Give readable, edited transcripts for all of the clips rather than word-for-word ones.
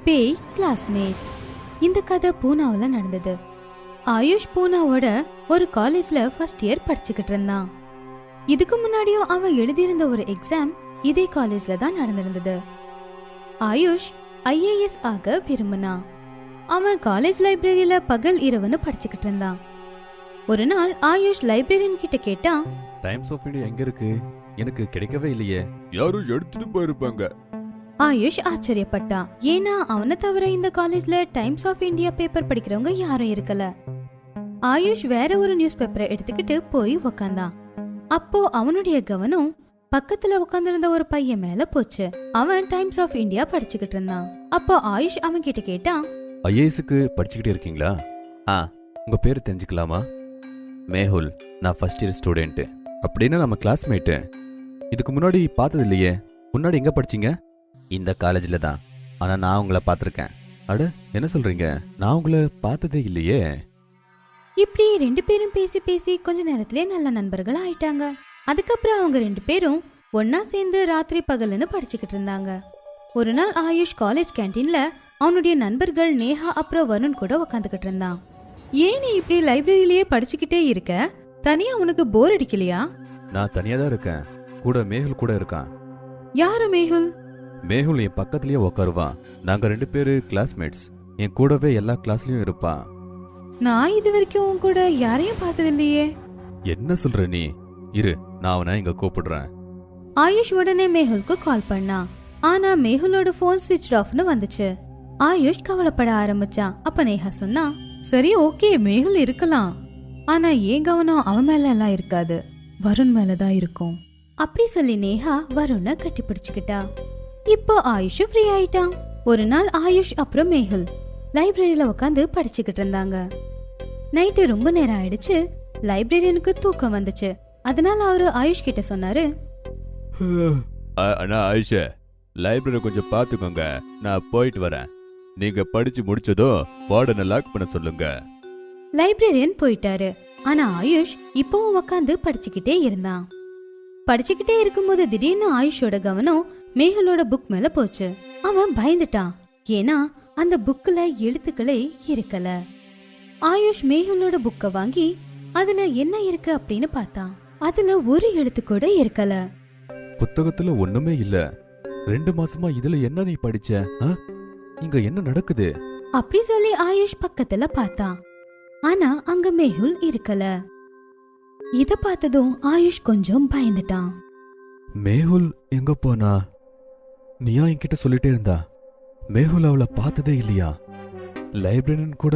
பேய் கிளாஸ்மேட். இந்த கதை பூனாவில் நடந்தது. ஆயுஷ் பூனாவோட ஒரு காலேஜ்ல ஃபர்ஸ்ட் இயர் படிச்சுக்கிட்டு இருந்தான். இதுக்கு முன்னாடியும் அவன் எழுதியிருந்த ஒரு எக்ஸாம் இதே காலேஜ்ல தான் நடந்திருந்தது. ஆயுஷ் IAS ஆக விரும்பினான். அவன் காலேஜ் லைப்ரரியில பகல் இரவுன்னு படிச்சுக்கிட்டு இருந்தான். ஒரு நாள் ஆயுஷ் லைப்ரரியன் கிட்ட கேட்டான், டைம்ஸ் ஆஃப் இந்தியா எங்க இருக்கு? எனக்கு கிடைக்கவே இல்லையே. யாரும் எடுத்துட்டு போயிருப்பாங்க. ஆயுஷ் ஆச்சரியப்பட்டான். ஏன்னா அவனை தவிர இந்த காலேஜ்ல டைம்ஸ் ஆஃப் இந்தியா பேப்பர் படிக்கிறவங்க யாரும் இருக்கல. ஆயுஷ் வேற ஒரு நியூஸ் பேப்பரை எடுத்துக்கிட்டு போய் உக்காந்தான். அப்போ அவனுடைய கவனம் பக்கத்துல உட்கார்ந்திருந்த ஒரு பையன் மேல போச்சு. அவன் டைம்ஸ் ஆஃப் இந்தியா படிச்சுக்கிட்டு இருந்தான். அப்போ ஆயுஷ் அவன் கிட்ட கேட்டான், ஐஏஎஸ்க்கு படிச்சுக்கிட்டே இருக்கீங்களா? உங்க பேரு தெரிஞ்சுக்கலாமா? மேஹுல், நான் ஃபர்ஸ்ட் இயர் ஸ்டூடெண்ட். அப்படின்னு நம்ம கிளாஸ்மேட்டு. இதுக்கு முன்னாடி பார்த்தது இல்லையே. முன்னாடி எங்க படிச்சீங்க? இந்த காலேஜ்ல தான். ஆனா நான் உங்களை பார்த்துருக்கேன். அட, என்ன சொல்றீங்க? நான் உங்களை பார்த்ததே இல்லையே. இப்படி ரெண்டு பேரும் பேசி பேசி கொஞ்ச நேரத்திலே நல்ல நண்பர்கள் ஆயிட்டாங்க. அதுக்கப்புறம் அவங்க ரெண்டு பேரும் ஒன்னா சேர்ந்து ராத்திரி பகல்னு படிச்சுக்கிட்டு இருந்தாங்க. ஒரு நாள் ஆயுஷ் காலேஜ் கேண்டீன்ல அவனுடைய நண்பர்கள் நேஹா அப்புறம் வருண் கூட உக்காந்துக்கிட்டு இருந்தான். ஏன் நீ இப்படி லைப்ரரியிலேயே படிச்சுக்கிட்டே இருக்க? தனியா உனக்கு போர் அடிக்கலையா? நான் தனியா தான் இருக்கேன். கூட மேஹுல் கூட இருக்கான். யாரு மேஹுல்? மேஹுல் என் பக்கத்துலயே உட்காருவான். நாங்க ரெண்டு பேரு கிளாஸ்மேட்ஸ். என் கூடவே எல்லா கிளாஸ்லயும் இருப்பான். நான் இது வரைக்கும் உன் கூட யாரையும் பார்த்தது இல்லையே. என்ன சொல்ற நீ? இரு, நான் அவனை இங்க கூப்பிடுறேன். ஆயுஷ் உடனே மேஹுலுக்கு கால் பண்ணான். ஆனா மேஹுலோட போன் ஸ்விட்ச் ஆஃப்னு வந்துச்சு. ஆயுஷ் கவலைப்பட ஆரம்பிச்சான். அப்ப நேஹா சொன்னா, சரி ஓகே, மேஹுல் இருக்கலாம். ஆனா ஏன் கவனம் அவன் மேல எல்லாம் இருக்காது, வருண் மேலதான் இருக்கும். அப்படி சொல்லி நேஹா வருணை கட்டி பிடிச்சுக்கிட்டா. இப்போ ஆயுஷ் ஃப்ரீ ஆயிட்டான். ஒரு நாள் ஆயுஷ் அப்புறம் மேஹுல் லைப்ரரியில உட்காந்து படிச்சுக்கிட்டு இருந்தாங்க. நைட்டு ரொம்ப நேரம் ஆயிடுச்சு. லைப்ரரியனுக்கு தூக்கம் வந்துச்சு. அதனால அவரு ஆயுஷ் கிட்ட சொன்னாரு, அண்ணா ஆயுஷ், லைப்ரரி கொஞ்சம் பாத்துக்கோங்க, நான் போயிட்டு வரேன். நீங்க படிச்சு முடிச்சதும் வார்டனை லாக் பண்ண சொல்லுங்க. லைப்ரரியன் போயிட்டாரு. ஆனா ஆயுஷ் இப்பவும் உட்காந்து படிச்சுக்கிட்டே இருந்தான். படிச்சுக்கிட்டே இருக்கும்போது திடீர்னு ஆயுஷோட கவனம் மேஹுலோட புக் மேல போச்சு. அவன் பயந்துட்டான். ஏன்னா அந்த புக்ல எழுத்துக்களே இருக்கல. ஆயுஷ் மேஹுலோட புக்க வாங்கி அதுல என்ன இருக்கு அப்படின்னு பார்த்தான். அதுல ஒரு எழுத்து கூட இருக்கல. புத்தகத்துல ஒண்ணுமே இல்ல. 2 மாசமா இதுல என்ன நீ படிச்ச? இங்க என்ன நடக்குது? அப்படி சொல்லி ஆயுஷ் பக்கத்துல பார்த்தான். ஆனா அங்க மேஹுல் இருக்கல. இத பார்த்ததும் ஆயுஷ் கொஞ்சம் பயந்துட்டான். மேஹுல் எங்க போனா? நீயா என்கிட்ட சொல்லிட்டே இருந்தா. மேஹுல் அவளை பார்த்ததே இல்லையா? லைப்ரரியன் கூட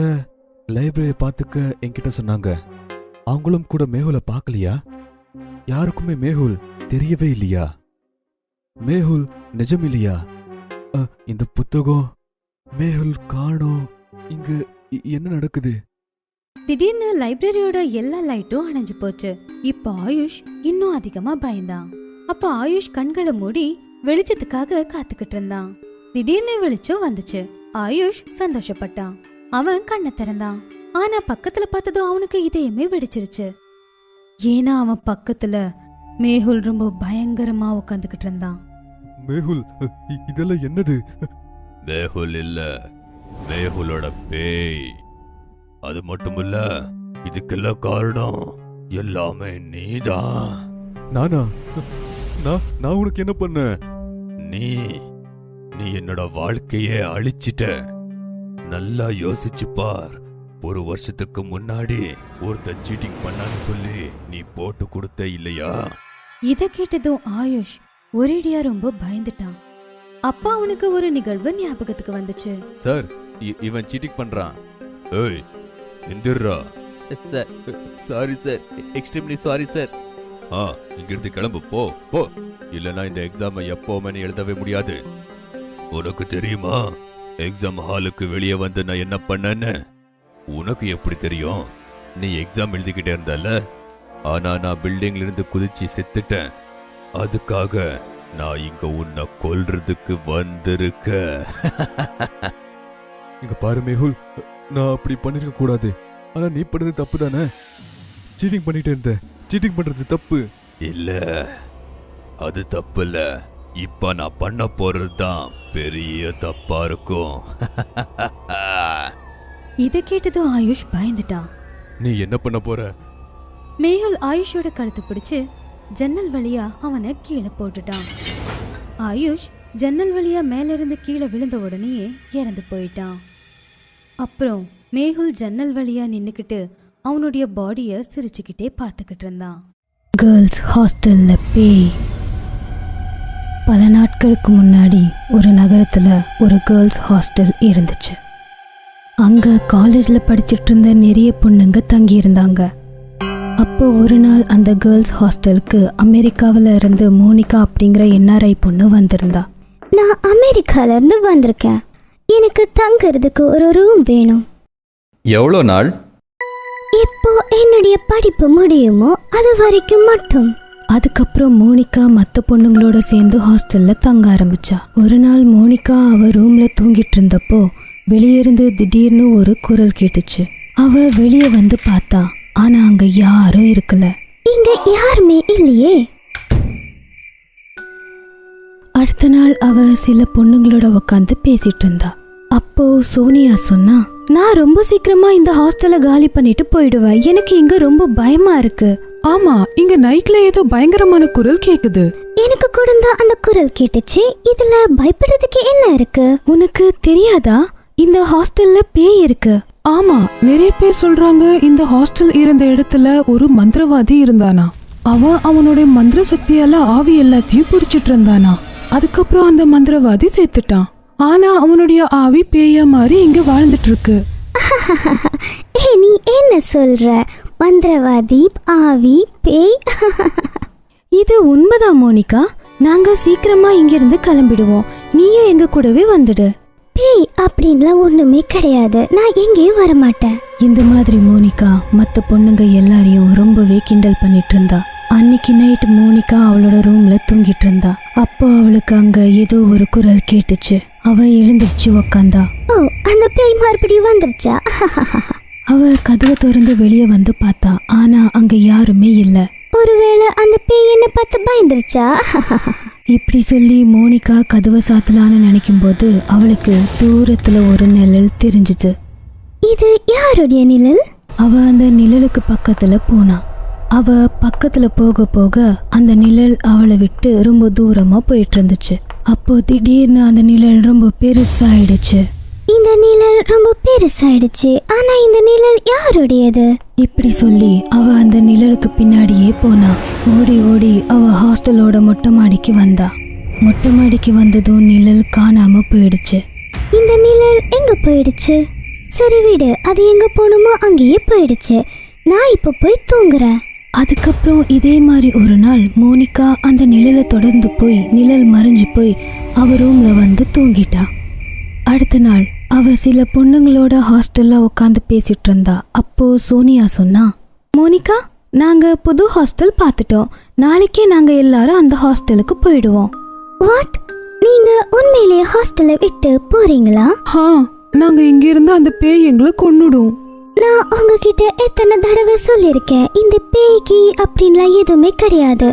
லைப்ரரி பார்த்துக்க என்கிட்ட சொன்னாங்க. அவங்களும் கூட மேஹுலை பார்க்கலையா? யாருக்குமே மேஹுல் தெரியவே இல்லையா? மேஹுல் நிஜம் இல்லையா? இந்த புத்தகம் மேஹுல் காணோம். இங்க என்ன நடக்குது? திடீர்னு லைப்ரரியோட எல்லா லைட்டும் அணைஞ்சு போச்சு. இப்ப ஆயுஷ் இன்னும் அதிகமா பயந்தான். அப்ப ஆயுஷ் கண்களை மூடி வெளிச்சத்துக்காக காத்துக்கிட்டு இருந்தான். திடீர்னு வெளிச்சம் வந்துச்சு. ஆயுஷ் சந்தோஷப்பட்டான். அவன் கண்ணை திறந்தான். ஆனா பக்கத்துல பார்த்ததும் அவனுக்கு இதயமே வெடிச்சிருச்சு. ஏன்னா அவன் பக்கத்துல மேஹுல் ரொம்ப பயங்கரமா உட்காந்துக்கிட்டு இருந்தான். மேஹுல், இதெல்லாம் என்னது? மேஹுல் இல்ல, மேஹுலோட பேய். அது மட்டுமில்ல, இதுக்கெல்லாம் காரணம் எல்லாமே நீதான். நானா? நான் உனக்கு என்ன பண்ண? நீ என்னோட வாழ்க்கையே அழிச்சிட்ட. நல்லா யோசிச்சு பார். ஒரு வருஷத்துக்கு முன்னாடி ஒருத்தன் சீட்டிங் பண்ணான்னு சொல்லி நீ போட்டு கொடுத்த இல்லையா? இத கேட்டதும் ஆயுஷ் ஒரேடியா ரொம்ப பயந்துட்டான். அப்ப அவனுக்கு ஒரு நிகழ்வு ஞாபகத்துக்கு வந்துச்சு. சார், இவன் சீட்டிங் பண்றான். ஏய், எந்திரா. Sir, sorry sir, extremely sorry sir. இங்கிருந்து கிளம்பு, போ போ. இல்லனா இந்த எக்ஸாமை எப்பவுமே நீ எழுதவே முடியாது. உனக்கு தெரியுமா எக்ஸாம் ஹாலுக்கு வெளியே வந்து நான் என்ன பண்ணேன்னு? உனக்கு எப்படி தெரியும்? நீ எக்ஸாம் எழுதிக்கிட்டே இருந்தல. ஆனா நான் பில்டிங்ல இருந்து குதிச்சு செத்துட்டேன். அதுக்காக நான் இங்க உன்னை கொல்றதுக்கு வந்திருக்க. இங்க பாரு மேஹுல், நான் அப்படி பண்ணிருக்க கூடாது. ஆனா நீ பண்ணது தப்பு தானே. சீட்டிங் பண்ணிட்டே இருந்த. சீட்டிங் பண்றது தப்பு இல்ல. அது தப்பு இல்ல. இப்ப நான் பண்ண போறதுதான் பெரிய தப்பா இருக்கும். இதை கேட்டதும் ஆயுஷ் பயந்துட்டான். நீ என்ன பண்ண போற? மேகுல் ஆயுஷோட கழுத்து பிடிச்சு ஜன்னல் வழியா அவனை கீழே போட்டுட்டான். ஆயுஷ் ஜன்னல் வழியா மேல இருந்து கீழே விழுந்த உடனேயே இறந்து போயிட்டான். அப்புறம் மேகுல் ஜன்னல் வழியா நின்னுக்கிட்டு அவனுடைய பாடிய சிரிச்சுக்கிட்டே பார்த்துக்கிட்டு இருந்தான். கேர்ள்ஸ் ஹாஸ்டல்ல பேய். பல நாட்களுக்கு முன்னாடி ஒரு நகரத்துல ஒரு கேர்ள்ஸ் ஹாஸ்டல் இருந்துச்சு. அங்க காலேஜ்ல படிச்சிட்டு இருந்த நிறைய பொண்ணுங்க தங்கி இருந்தாங்க. அப்போ ஒரு நாள் அந்த கேர்ள்ஸ் ஹாஸ்டலுக்கு அமெரிக்காவில இருந்து மோனிகா அப்படிங்கிற NRI பொண்ணு வந்திருந்தா. நான் அமெரிக்கால இருந்து வந்திருக்கேன், எனக்கு தங்குறதுக்கு ஒரு ரூம் வேணும். எவ்வளோ நாள்? இப்போ என்னுடைய படிப்பு முடியுமோ அது வரைக்கும் மட்டும். அதுக்கப்புறம் மோனிகா மற்ற பொண்ணுங்களோட சேர்ந்து ஹாஸ்டல்ல தங்க ஆரம்பிச்சா. ஒரு நாள் மோனிகா அவ ரூம்ல தூங்கிட்டு இருந்தப்போ வெளியே இருந்து திடீர்னு ஒரு குரல் கேட்டுச்சு. அவ வெளியே வந்து பார்த்தா, ஆனா அங்க யாரும் இருக்கல. இங்க யாருமே இல்லையே. அடுத்த நாள் அவ சில பொண்ணுங்களோட உட்காந்து பேசிட்டு இருந்தா. அப்போ சோனியா சொன்னா, நான் ரொம்ப சீக்கிரமா இந்த ஹாஸ்டலை காலி பண்ணிட்டு போயிடுவேன், எனக்கு இங்க ரொம்ப பயமா இருக்கு. ஆமா, இங்க நைட்ல ஏதோ பயங்கரமான குரல் கேக்குது. எனக்கு கூட தான் அந்த குரல் கேட்டுச்சு. இதுல பயப்படுறதுக்கு என்ன இருக்கு? உனக்கு தெரியாதா, இந்த ஹாஸ்டல்ல பேய் இருக்கு. ஆமா, நிறைய பேர் சொல்றாங்க இந்த ஹாஸ்டல் இருந்த இடத்துல ஒரு மந்திரவாதி இருந்தானா. அவன் அவனுடைய மந்திர சக்தியால ஆவி எல்லாத்தையும் பிடிச்சிட்டு இருந்தானா. அதுக்கப்புறம் அந்த மந்திரவாதி செத்துட்டான். ஆனா அவனுடைய ஆவி பேயா மாதிரி இங்க வாழ்ந்துட்டு இருக்கு. நீ என்ன சொல்ற? மந்திரவாதி, ஆவி, பேய்? இது உண்மைதான் மோனிகா. நாங்க சீக்கிரமா இங்கிருந்து கிளம்பிடுவோம், நீயும் எங்க கூடவே வந்துடு. பேய் அப்படின்லாம் ஒண்ணுமே கிடையாது, நான் எங்கேயும் வரமாட்டேன். இந்த மாதிரி மோனிகா மற்ற பொண்ணுங்க எல்லாரையும் ரொம்பவே கிண்டல் பண்ணிட்டு இருந்தா. அன்னைக்கு நைட் மோனிகா அவளோட ரூம்ல தூங்கிட்டு இருந்தா. அப்போ அவளுக்கு அங்க ஏதோ ஒரு குரல் கேட்டுச்சு. அவ எழுந்திருச்சு உக்காந்தா. ஓ, அந்த பேய் மறுபடியும் வந்துருச்சா? அவ கதவை திறந்து வெளியே வந்து பார்த்தா, ஆனா அங்க யாருமே இல்ல. ஒருவேளை அந்த பேய் என்ன பார்த்து பயந்துருச்சா? இப்படி சொல்லி மோனிகா கதவை சாத்தலான்னு நினைக்கும் போது அவளுக்கு தூரத்துல ஒரு நிழல் தெரிஞ்சுச்சு. இது யாருடைய நிழல்? அவ அந்த நிழலுக்கு பக்கத்துல போனா. அவ பக்கத்துல போக போக அந்த நிழல் அவளை விட்டு ரொம்ப தூரமா போயிட்டு இருந்துச்சு. அப்போ திடீர்னு அந்த நிழல் ரொம்ப பெருசாயிடுச்சு. இந்த நிழல் ரொம்ப பெருசாயிடுச்சு, ஆனா இந்த நிழல் யாருடையது? இப்படி சொல்லி அவ அந்த நிழலுக்கு பின்னாடியே போனா. ஓடி ஓடி அவ ஹாஸ்டலோட மொட்டை மாடிக்கு வந்தா. மொட்டை மாடிக்கு வந்ததும் நிழல் காணாம போயிடுச்சு. இந்த நிழல் எங்க போயிடுச்சு? சரி விடு, அது எங்க போகணுமோ அங்கேயே போயிடுச்சு. நான் இப்ப போய் தூங்குறேன். அதுக்கப்புறம் இதே மாதிரி ஒரு நாள் மோனிகா அந்த நிழலை தொடர்ந்து போய் நிழல் மறைஞ்சு போய் அவ ரூம்ல வந்து தூங்கிட்டா. அடுத்த நாள் அவ சில பொண்ணுங்களோட ஹாஸ்டல்ல உட்காந்து பேசிட்டு இருந்தா. அப்போ சோனியா சொன்னா, மோனிகா, நாங்க புது ஹாஸ்டல் பார்த்துட்டோம், நாளைக்கே நாங்க எல்லாரும் அந்த ஹாஸ்டலுக்கு போயிடுவோம். வாட்? நீங்க உண்மையிலேயே ஹாஸ்டலை விட்டு போறீங்களா? நாங்க இங்க இருந்து அந்த பேய் எங்களை கொன்னுடும். நான் உங்ககிட்ட எத்தனை தடவை சொல்லியிருக்கேன், இந்த பேய்க்கு அப்படின்லாம் எதுவுமே கிடையாது.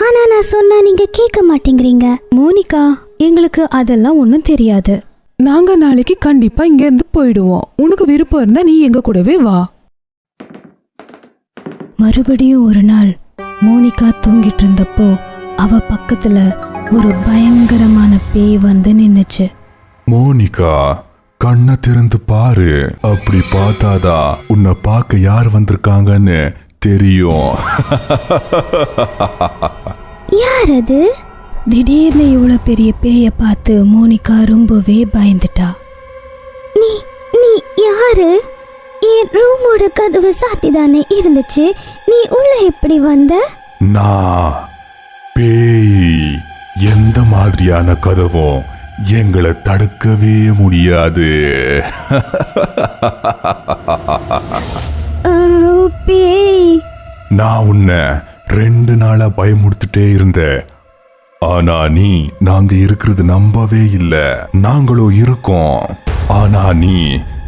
ஆனா நான் சொன்னா நீங்க கேட்க மாட்டேங்கிறீங்க. மோனிகா, எங்களுக்கு அதெல்லாம் ஒன்றும் தெரியாது. நாங்க நாளைக்கு கண்டிப்பா இங்க இருந்து போயிடுவோம். உனக்கு விருப்பம் இருந்தா நீ எங்க கூடவே வா. மறுபடியும் ஒரு நாள் மோனிகா தூங்கிட்டு இருந்தப்போ அவ பக்கத்துல ஒரு பயங்கரமான பேய் வந்து நின்னுச்சு. மோனிகா, கண்ணை திறந்து பாரு. அப்படி பார்த்தாதா உன்னை பார்க்க யார் வந்திருக்காங்கன்னு தெரியும். யார் அது? திடீர்னு இவ்வளவு பெரிய பேய பார்த்து மோனிகா ரொம்பவே பயந்துட்டா. நீ நீ யாரு? என் ரூமோட கதவு சாத்தி தானே இருந்துச்சு, நீ உள்ள எப்படி வந்த? நான் பேய். எந்த மாதிரியான கதவும் எங்களை தடுக்கவே முடியாது. பேய், நான் உன்னை 2 நாளா பயமுறுத்திட்டே இருந்தேன். ஆனா நீ நாங்க இருக்கிறது நம்பவே இல்லை. நாங்களும் இருக்கோம், ஆனா நீ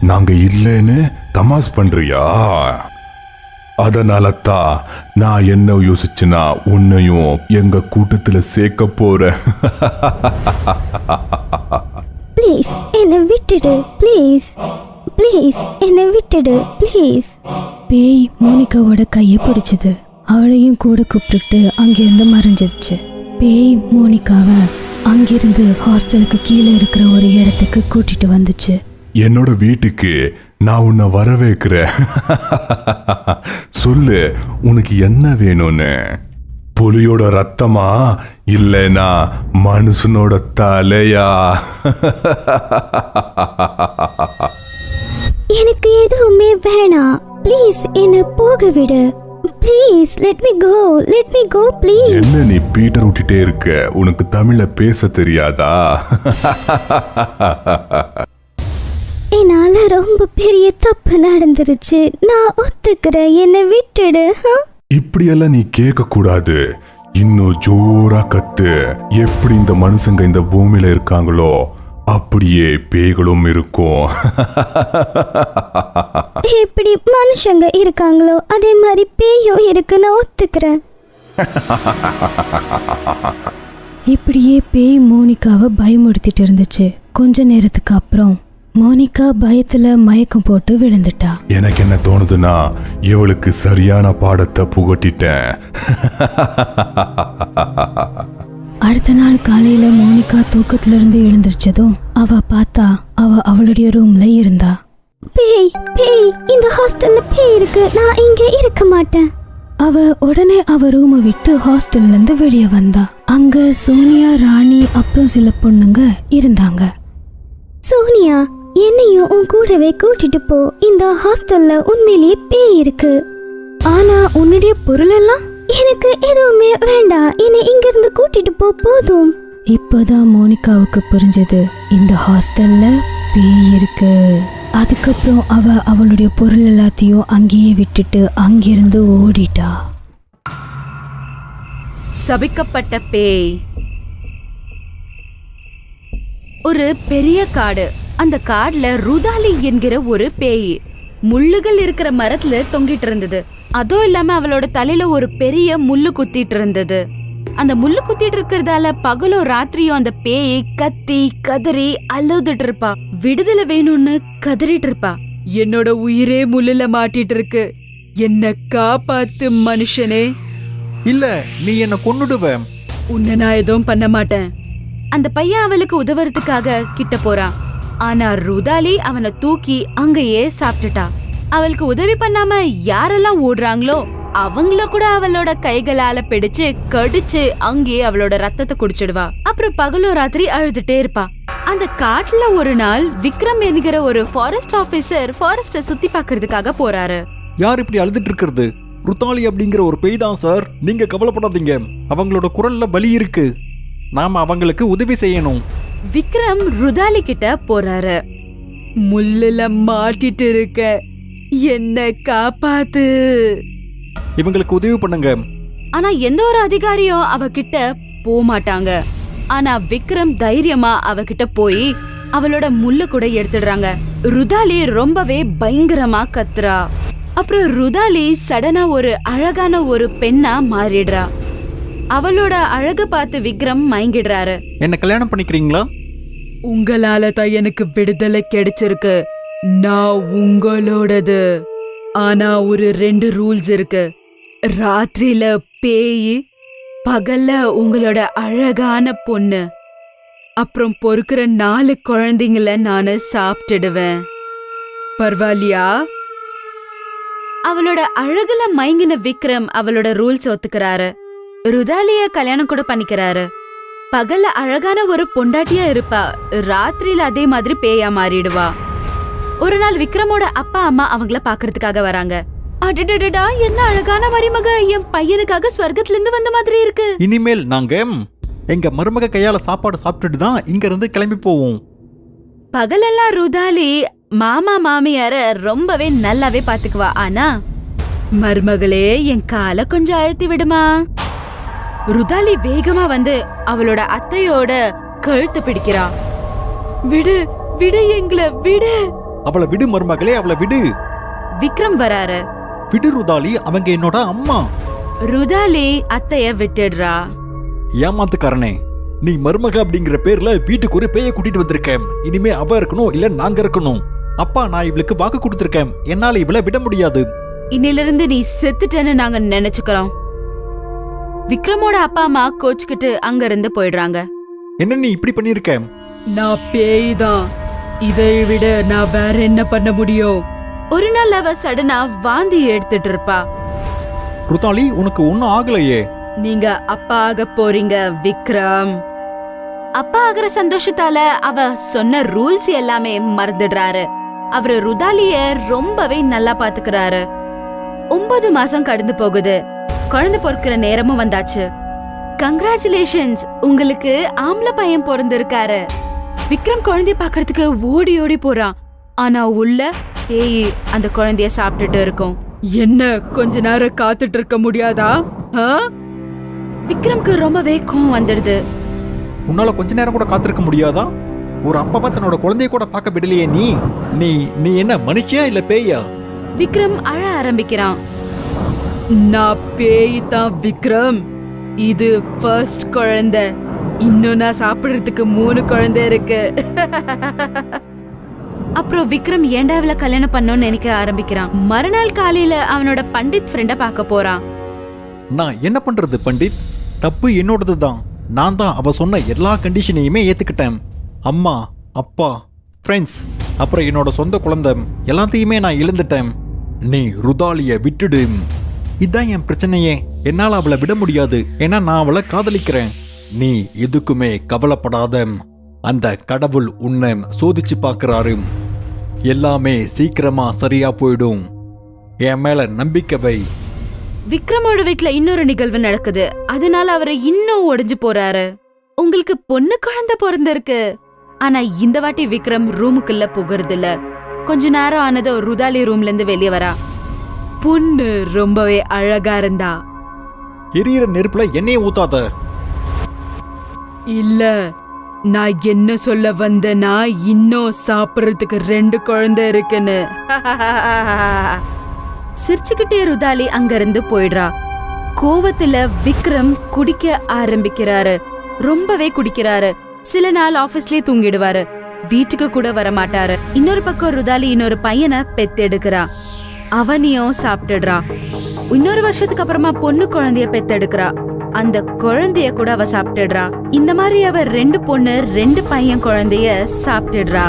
நாங்க இல்லைன்னு தமாஸ் பண்றியா? அதனால தான் நான் என்ன யோசிச்சுனா உன்னையும் எங்க கூட்டத்துல சேர்க்க போறேன். ப்ளீஸ் என்னை விட்டுடு, ப்ளீஸ் ப்ளீஸ் என்னை விட்டுடு, ப்ளீஸ். பேய் மோனிகாவோட கையை பிடிச்சது. அவளையும் கூட கூப்பிட்டுட்டு அங்கிருந்து மறைஞ்சிருச்சு. பேய் மோனிகாவை அங்கிருந்து ஹாஸ்டலுக்கு கீழே இருக்கிற ஒரு இடத்துக்கு கூட்டிட்டு வந்துச்சு. என்னோட வீட்டுக்கு நான் உன்னை வரவேற்கிறேன். சொல்லு, உனக்கு என்ன வேணும்னு? புலியோட ரத்தமா இல்லைனா மனுஷனோட தலையா? எனக்கு எதுவுமே வேணாம், ப்ளீஸ் என்னை போக விடு, please let me go please. என்ன நீ பீட்டர் விட்டுட்டே இருக்க? உனக்கு தமிழ்ல பேச தெரியாதா? என்னால ரொம்ப பெரிய தப்பு நடந்துருச்சு, நான் ஒத்துக்கிறேன், என்னை விட்டுடு. இப்படியெல்லாம் நீ கேட்க கூடாது. இன்னும் ஜோரா கத்து. எப்படி இந்த மனுஷங்க இந்த பூமியில இருக்காங்களோ அப்படியே பேய்களும் இருக்கும். எப்படி மனுஷங்க இருக்காங்களோ அதே மாதிரி பேயும் இருக்கு, நான் ஒத்துக்கிறேன். இப்படியே பேய் மோனிகாவை பயமுறுத்திட்டு இருந்துச்சு. கொஞ்ச நேரத்துக்கு அப்புறம் மோனிகா பயத்துல மயக்கம் போட்டு விழுந்துட்டா. எனக்கு என்ன தோணுதுன்னா இவளுக்கு சரியான பாடத்தை புகட்டிட்டேன். அடுத்த நாள் காலையில மோனிகா தூக்கத்துல இருந்து எழுந்திருச்சதும் அவ பார்த்தா அவளுடைய ரூம்ல இருந்தா. பேய் பேய் இந்த ஹாஸ்டல்ல பேய் இருக்கு, நான் இங்க இருக்க மாட்டேன். அவ உடனே அவ ரூமை விட்டு ஹாஸ்டல்ல இருந்து வெளியே வந்தா. அங்க சோனியா, ராணி அப்புறம் சில பொண்ணுங்க இருந்தாங்க. சோனியா, என்னையும் உன் கூடவே கூட்டிட்டு போ, இந்த ஹாஸ்டல்ல உண்மையிலேயே பேய் இருக்கு. ஆனா உன்னுடைய பொருள் எல்லாம்? எனக்கு எதுவுமே வேண்டாம், என்னை இங்கிருந்து கூட்டிட்டு போ, போதும். இப்போதான் மோனிகாவுக்கு புரிஞ்சது இந்த ஹாஸ்டல்ல பேய் இருக்கு. அதுக்கப்புறம் அவளுடைய பொருள் எல்லாத்தையும் அங்கேயே விட்டுட்டு அங்கிருந்து ஓடிட்டா. சபிக்கப்பட்ட பேய். ஒரு பெரிய காடு. அந்த காடுல ருதாலி என்கிற ஒரு பேய் முள்ளுகள் இருக்கிற மரத்துல தொங்கிட்டு இருந்தது. அதுவும் இல்லாம அவளோட தலையில ஒரு பெரிய முள்ளு குத்திட்டு இருந்தது. அந்த முள்ளு குத்திட்டு இருக்கிறதால பகலும் ராத்திரியும் அந்த பேய் கத்தி கதறி அழுதுட்டு இருப்பா. விடுதலை வேணும்னு கதறிட்டு இருப்பா. என்னோட உயிரே முள்ளுல மாட்டிட்டு இருக்கு, என்ன காப்பாத்து மனுஷனே. இல்ல, நீ என்ன கொன்னுடுவ. உன்னை நான் எதுவும் பண்ண மாட்டேன். அந்த பையன் அவளுக்கு உதவுறதுக்காக கிட்ட போறான். ஆனா ருதாலி அவனை தூக்கி அங்கேயே சாப்பிட்டுட்டா. அவளுக்கு உதவி பண்ணாம யாரெல்லாம் ஓடுறாங்களோ அவங்கள கூட அவளோட கைகளால பிடிச்சு கடிச்சு அங்கேயே அவளோட ரத்தத்தை குடிச்சிடுவா. அப்புறம் பகலோ ராத்திரி அழுதுட்டே இருப்பா. அந்த காட்டுல ஒரு நாள் விக்ரம் என்கிற ஒரு ஃபாரஸ்ட் ஆபீசர் ஃபாரஸ்ட சுத்தி பாக்குறதுக்காக போறாரு. யார் இப்படி அழுதுட்டு இருக்கிறது? ருத்தாலி அப்படிங்கிற ஒரு பேய் தான் சார். நீங்க கவலைப்படாதீங்க, அவங்களோட குரல்ல பலி இருக்கு, நாம அவங்களுக்கு உதவி செய்யணும். விக்ரம் ருதாலி கிட்ட போறாரு. முள்ளுல மாட்டிட்டு இருக்க, என்ன காப்பாத்து. இவங்களுக்கு உதவி பண்ணுங்க. ஆனா எந்த ஒரு அதிகாரியும் அவகிட்ட போக மாட்டாங்க. ஆனா விக்ரம் தைரியமா அவகிட்ட போய் அவளோட முள்ளு கூட எடுத்துடுறாங்க. ருதாலி ரொம்பவே பயங்கரமா கத்துறா. அப்புறம் ருதாலி சடனா ஒரு அழகான ஒரு பெண்ணா மாறிடுறா. அவளோட அழக பார்த்து விக்ரம் மயங்கிடுறாரு. என்ன கல்யாணம் பண்ணிக்கிறீங்களா? உங்களால தான் எனக்கு விடுதலை கிடைச்சிருக்கு, நான் உங்களோடது. ஆனா ஒரு 2 ரூல்ஸ் இருக்கு. ராத்திரியில பேய், பகல்ல உங்களோட அழகான பொண்ணு. அப்புறம் பொறுக்கிற 4 குழந்தைங்கள நானு சாப்பிட்டுடுவேன். பரவாயில்லையா? அவளோட அழகுல மயங்கின விக்ரம் அவளோட ரூல்ஸ் ஒத்துக்கிறாரு. ருதாலிய கல்யாணம் கூட பண்ணிக்கிறாரு. பகல்ல அழகான ஒரு பொண்டாட்டியா இருப்பா, ராத்திரியில அதே மாதிரி பேயா மாறிடுவா. ஒரு நாள் விக்ரமோட அப்பா அம்மா அவங்கள பாக்குறதுக்காக வராங்க. அடடடடா, என்ன அழகான மருமக, என் பையனுக்காக ஸ்வர்க்கத்துல இருந்து வந்த மாதிரி இருக்கு. இனிமேல் நாங்க எங்க மருமக கையால சாப்பாடு சாப்பிட்டுட்டு தான் இங்க இருந்து கிளம்பி போவோம். பகலெல்லாம் ருதாலி மாமா மாமியார ரொம்பவே நல்லாவே பாத்துக்குவா. ஆனா மருமகளே, என் காலை கொஞ்சம் அழுத்தி விடுமா. ருதாலி வேகமா வந்து அவளோட அத்தையோட கழுத்து பிடிக்கிறா. விடு விடு, எங்களை விடு. அவளை விடு மருமகளே, அவளை விடு. விக்ரம் வராரு. விடு ருதாலி, அவங்க என்னோட அம்மா. ருதாலி அத்தைய விட்டுடுறா. ஏமாத்துக்காரனே, நீ மருமக அப்படிங்கிற பேர்ல வீட்டுக்கு ஒரு பேய கூட்டிட்டு வந்திருக்கேன். இனிமே அவ இருக்கணும், இல்ல நாங்க இருக்கணும். அப்பா, நான் இவளுக்கு வாக்கு கொடுத்திருக்கேன். என்னால இவளை விட முடியாது. இன்னிலிருந்து நீ செத்துட்டேன்னு நாங்க நினைச்சுக்கிறோம். விக்ரமோட அப்பா அம்மா கோச்சுக்கிட்டு அங்க இருந்து போயிடுறாங்க. என்ன நீ இப்படி பண்ணிருக்க? நான் பேய் தான். இதை விட நான் வேற என்ன பண்ண முடியும்? ஒரு நாள் அவ சடனா வாந்தி எடுத்துட்டு இருப்பா. ருதாலி, உனக்கு ஒன்னும் ஆகலையே. நீங்க அப்பா ஆக போறீங்க விக்ரம். அப்பா ஆகிற சந்தோஷத்தால அவ சொன்ன ரூல்ஸ் எல்லாமே மறந்துடுறாரு. அவரு ருதாலிய ரொம்பவே நல்லா பாத்துக்கிறாரு. 9 மாசம் கடந்து போகுது. குழந்தை பொறுக்கிற நேரமும் வந்தாச்சு. கங்க்ராச்சுலேஷன்ஸ், உங்களுக்கு ஆம்பளை பையன் பிறந்திருக்காரு. விக்ரம் குழந்தைய பாக்குறதுக்கு ஓடி ஓடி போறான். ஆனா உள்ள ஏய் அந்த குழந்தைய சாப்பிட்டுட்டு இருக்கும். என்ன கொஞ்ச நேரம் காத்துட்டு இருக்க முடியாதா? விக்ரம்க்கு ரொம்பவே கோவம் வந்துடுது. உன்னால கொஞ்ச நேரம் கூட காத்திருக்க முடியாதா? ஒரு அப்பாவா தன்னோட குழந்தைய கூட பார்க்க விடலையே நீ. நீ நீ என்ன மனுஷியா இல்ல பேயா? விக்ரம் அழ ஆரம்பிக்கிறான். நான் பேய் தான் விக்ரம். இது ஃபர்ஸ்ட் குழந்தை. இன்னும் நான் சாப்பிடுறதுக்கு 3 குழந்தை இருக்கு. அப்புறம் விக்ரம் ஏண்டா அவளை கல்யாணம் பண்ணணும்னு நினைக்க ஆரம்பிக்கிறான். மறுநாள் காலையில அவனோட பண்டித் ஃப்ரெண்ட பார்க்க போறான். நான் என்ன பண்றது பண்டித்? தப்பு என்னோடது தான். நான் தான் அவ சொன்ன எல்லா கண்டிஷனையுமே ஏத்துக்கிட்டேன். அம்மா, அப்பா, ஃப்ரெண்ட்ஸ், அப்புறம் என்னோட சொந்த குழந்தை எல்லாத்தையுமே நான் இழந்துட்டேன். நீ ருதாலிய விட்டுடு. இதுதான் என் பிரச்சனையே. என்னால் அவளை விட முடியாது. ஏன்னா நான் அவளை காதலிக்கிறேன். நீ எதுக்குமே கவலைப்படாத. அந்த கடவுள் உன்னை சோதிச்சு பார்க்கறாரு. எல்லாமே சீக்கிரமா சரியா போயிடும். என் மேல நம்பிக்கை வை. விக்ரமோட வீட்ல இன்னொரு நிகழ்வு நடக்குது. அதனால அவரு இன்னும் ஒடிஞ்சு போறாரு. உங்களுக்கு பொண்ணு குழந்தை பிறந்திருக்கு. ஆனா இந்த வாட்டி விக்ரம் ரூமுக்குள்ள புகறது இல்ல. கொஞ்ச நேரம் ஆனதும் ருதாலி ரூம்ல இருந்து வெளியே வரா. பொண்ணு ரொம்பவே அழகா இருந்தா. எரியிற நெருப்புல எண்ணெயை ஊத்தாத. இல்ல, நான் என்ன சொல்ல வந்தேன்னா இன்னும் சாப்பிடுறதுக்கு 2 குழந்தை இருக்குன்னு. சிரிச்சுக்கிட்டே ருதாலி அங்க இருந்து போயிடுறா. கோவத்துல விக்ரம் குடிக்க ஆரம்பிக்கிறாரு. ரொம்பவே குடிக்கிறாரு. சில நாள் ஆபீஸ்லயே தூங்கிடுவாரு. வீட்டுக்கு கூட வர மாட்டாரு. இன்னொரு பக்கம் ருதாலி இன்னொரு பையனை பெத்தெடுக்கிறா. அவனையும் சாப்பிட்டுடுறா. இன்னொரு வருஷத்துக்கு அப்புறமா பொண்ணு குழந்தைய பெத்தெடுக்கிறா. அந்த குழந்தைய கூட அவ சாப்பிட்டுடுறா. இந்த மாதிரி அவ 2 பொண்ணு 2 பையன் குழந்தைய சாப்பிட்டுடுறா.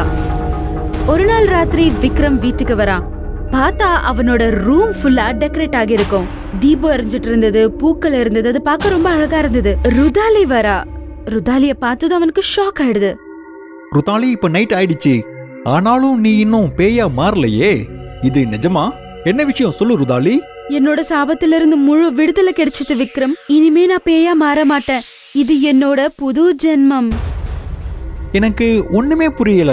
ஒரு நாள் ராத்திரி விக்ரம் வீட்டுக்கு வரான். பார்த்தா அவனோட ரூம் ஃபுல்லா டெக்கரேட் ஆகிருக்கும். தீபம் எரிஞ்சிட்டு இருந்தது, பூக்கள் இருந்தது. அது பார்க்க ரொம்ப அழகா இருந்தது. ருதாலி வரா. ருதாலிய பார்த்ததும் அவனுக்கு ஷாக் ஆயிடுது. ருதாலி, இப்ப நைட் ஆயிடுச்சு. ஆனாலும் நீ இன்னும் பேயா மாறலையே. இது நிஜமா? என்ன விஷயம் சொல்லு ருதாலி. என்னோட சாபத்திலிருந்து முழு விடுதலை கிடைச்சது விக்ரம். இனிமே நான் பேயா மாற மாட்டேன். இது என்னோட புது ஜென்மம். எனக்கு ஒண்ணுமே புரியல.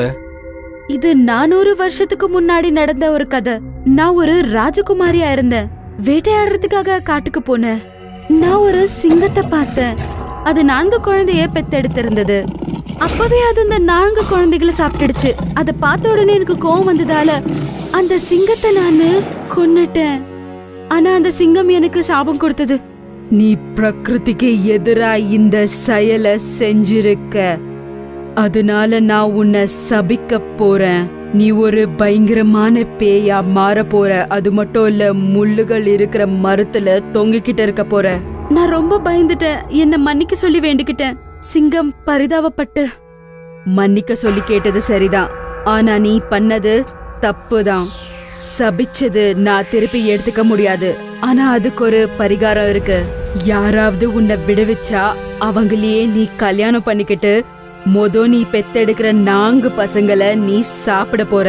இது 400 வருஷத்துக்கு முன்னாடி நடந்த ஒரு கதை. நான் ஒரு ராஜகுமாரியா இருந்தேன். வேட்டையாடுறதுக்காக காட்டுக்கு போனேன். நான் ஒரு சிங்கத்தை பார்த்தேன். அது 4 குழந்தைய பெத்தெடுத்திருந்தது. அப்பவே அது அந்த 4 குழந்தைகளை சாப்பிட்டுடுச்சு. அதை பார்த்த உடனே எனக்கு கோவம் வந்ததால அந்த சிங்கத்தை நானு கொன்னுட்டேன். ஆனா அந்த சிங்கம் எனக்கு சாபம் கொடுத்தது. நீ பிரகிருதிக்கு எதிரா இந்த செயலை செஞ்சிருக்க. அதனால நான் உன்னை சபிக்க போறேன். நீ ஒரு பயங்கரமான பேயா மாற போற. அது மட்டும் இல்ல, முள்ளுகள் இருக்கிற மரத்துல தொங்கிக்கிட்டு இருக்க போற. நான் ரொம்ப பயந்துட்டேன். என்ன மன்னிக்க சொல்லி வேண்டிக்கிட்டேன். சிங்கம் பரிதாபப்பட்டு மன்னிக்க சொல்லி கேட்டது சரிதான். ஆனா நீ பண்ணது தப்புதான். சபிச்சது நான் திருப்பி எடுத்துக்க முடியாது. ஆனா அதுக்கு ஒரு பரிகாரம் இருக்கு. யாராவது உன்னை விடுவிச்சா அவங்களையே நீ கல்யாணம் பண்ணிக்கிட்டு நீ பெத்தெடுக்கிற 4 பசங்களை நீ சாப்பிட போற.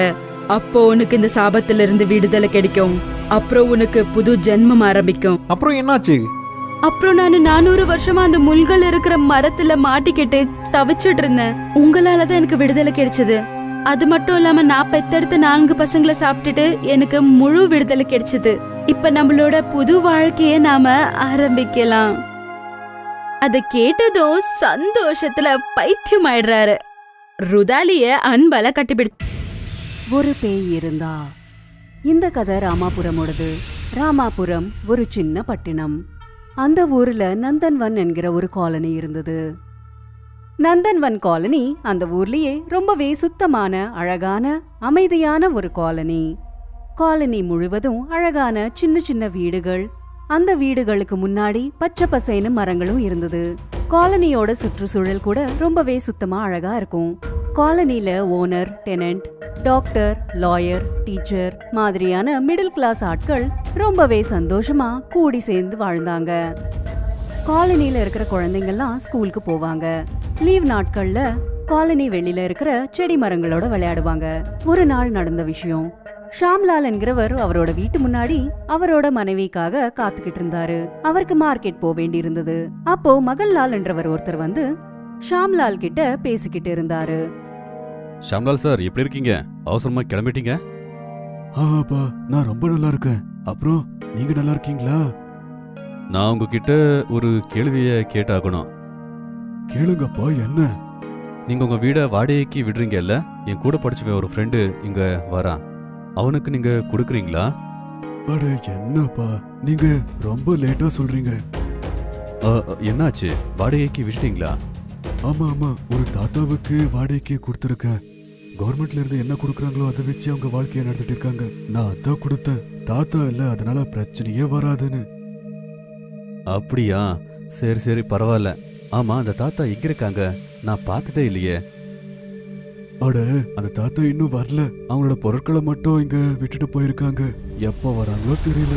அப்போ உனக்கு இந்த சாபத்துல இருந்து விடுதலை கிடைக்கும். அப்புறம் உனக்கு புது ஜென்மம் ஆரம்பிக்கும். அப்புறம் என்னாச்சு? அப்புறம் நான் 400 வருஷமா அந்த முள்கள் இருக்கிற மரத்துல மாட்டிக்கிட்டு தவிச்சிட்டு இருந்தேன். உங்களாலதான் எனக்கு விடுதலை கிடைச்சது. அது மட்டும் இல்லாம நான் பெத்தெடுத்த 4 பசங்களை சாப்பிட்டுட்டு எனக்கு முழு விடுதலை கிடைச்சது. இப்ப நம்மளோட புது வாழ்க்கைய நாம ஆரம்பிக்கலாம். அத கேட்டதும் சந்தோஷத்துல பைத்தியம் ஆயிடுறாரு. ருதாலிய அன்பால கட்டிப்பிடி. ஒரு பேய் இருந்தா. இந்த கதை ராமாபுரமோடது. ராமாபுரம் ஒரு சின்ன பட்டினம். அந்த ஊர்ல நந்தன்வன் என்கிற ஒரு காலனி இருந்தது. நந்தன்வன் காலனி அந்த ஊர்லயே ரொம்பவே சுத்தமான, அழகான, அமைதியான ஒரு காலனி. காலனி முழுவதும் அழகான சின்ன சின்ன வீடுகள், அந்த வீடுகளுக்கு முன்னாடி பச்சை பசேன்னு மரங்களும் இருந்தது. காலனியோட சுற்றுச்சூழல் கூட ரொம்பவே சுத்தமா அழகா இருக்கும். காலனில owner, tenant, doctor, lawyer, teacher மாதிரியான மிடில் கிளாஸ் ஆட்கள் ரொம்பவே சந்தோஷமா கூடி சேர்ந்து வாழ்ந்தாங்க. காலனில இருக்கிற குழந்தைங்கள்லாம் ஸ்கூலுக்கு போவாங்க. லீவ் நாட்கள்ல காலனி வெளியில இருக்கிற செடி மரங்களோட விளையாடுவாங்க. ஒரு நாள் நடந்த விஷயம். ஷாம்லால் என்கிறவர் அவரோட வீட்டு முன்னாடி அவரோட மனைவிக்காக காத்துக்கிட்டு இருந்தாரு. அவருக்கு மார்க்கெட் போக வேண்டி இருந்தது. அப்போ மகன்லால் என்றவர் ஒருத்தர் வந்து ஷாம்லால் கிட்ட பேசிக்கிட்டு இருந்தாரு. ஷாம்லால் சார், எப்படி இருக்கீங்க? அவசரமா கிளம்பிட்டீங்க? ஆப்பா, நான் ரொம்ப நல்லா இருக்கேன். அப்புறம் நீங்க நல்லா இருக்கீங்களா? நான் உங்ககிட்ட ஒரு கேள்விய கேட்டாகணும். கேளுங்கப்பா, என்ன? நீங்க உங்க வீட வாடகைக்கு விடுறீங்கல்ல? என் கூட படிச்சவன் ஒரு ஃப்ரெண்டு இங்க வரான். அவனுக்கு நீங்க கொடுக்குறீங்களா? அட என்னப்பா, நீங்க ரொம்ப லேட்டா சொல்றீங்க. என்னாச்சு? வாடகைக்கு விட்டுட்டீங்களா? ஆமா ஆமா, ஒரு தாத்தாவுக்கு வாடகைக்கு கொடுத்துருக்கேன். கவர்மெண்ட்ல இருந்து என்ன கொடுக்குறாங்களோ அதை வச்சு அவங்க வாழ்க்கையை நடத்திட்டு இருக்காங்க. நான் அதான் கொடுத்தேன். தாத்தா இல்ல, அதனால பிரச்சனையே வராதுன்னு. அப்படியா? சரி சரி, பரவாயில்ல. ஆமா, அந்த தாத்தா எங்க இருக்காங்க? நான் பார்த்ததே இல்லையே. அட, அந்த தாத்தா இன்னும் வரல. அவங்களோட பொருட்களை மட்டும் இங்க விட்டுட்டு போயிருக்காங்க. எப்ப வராங்களோ தெரியல.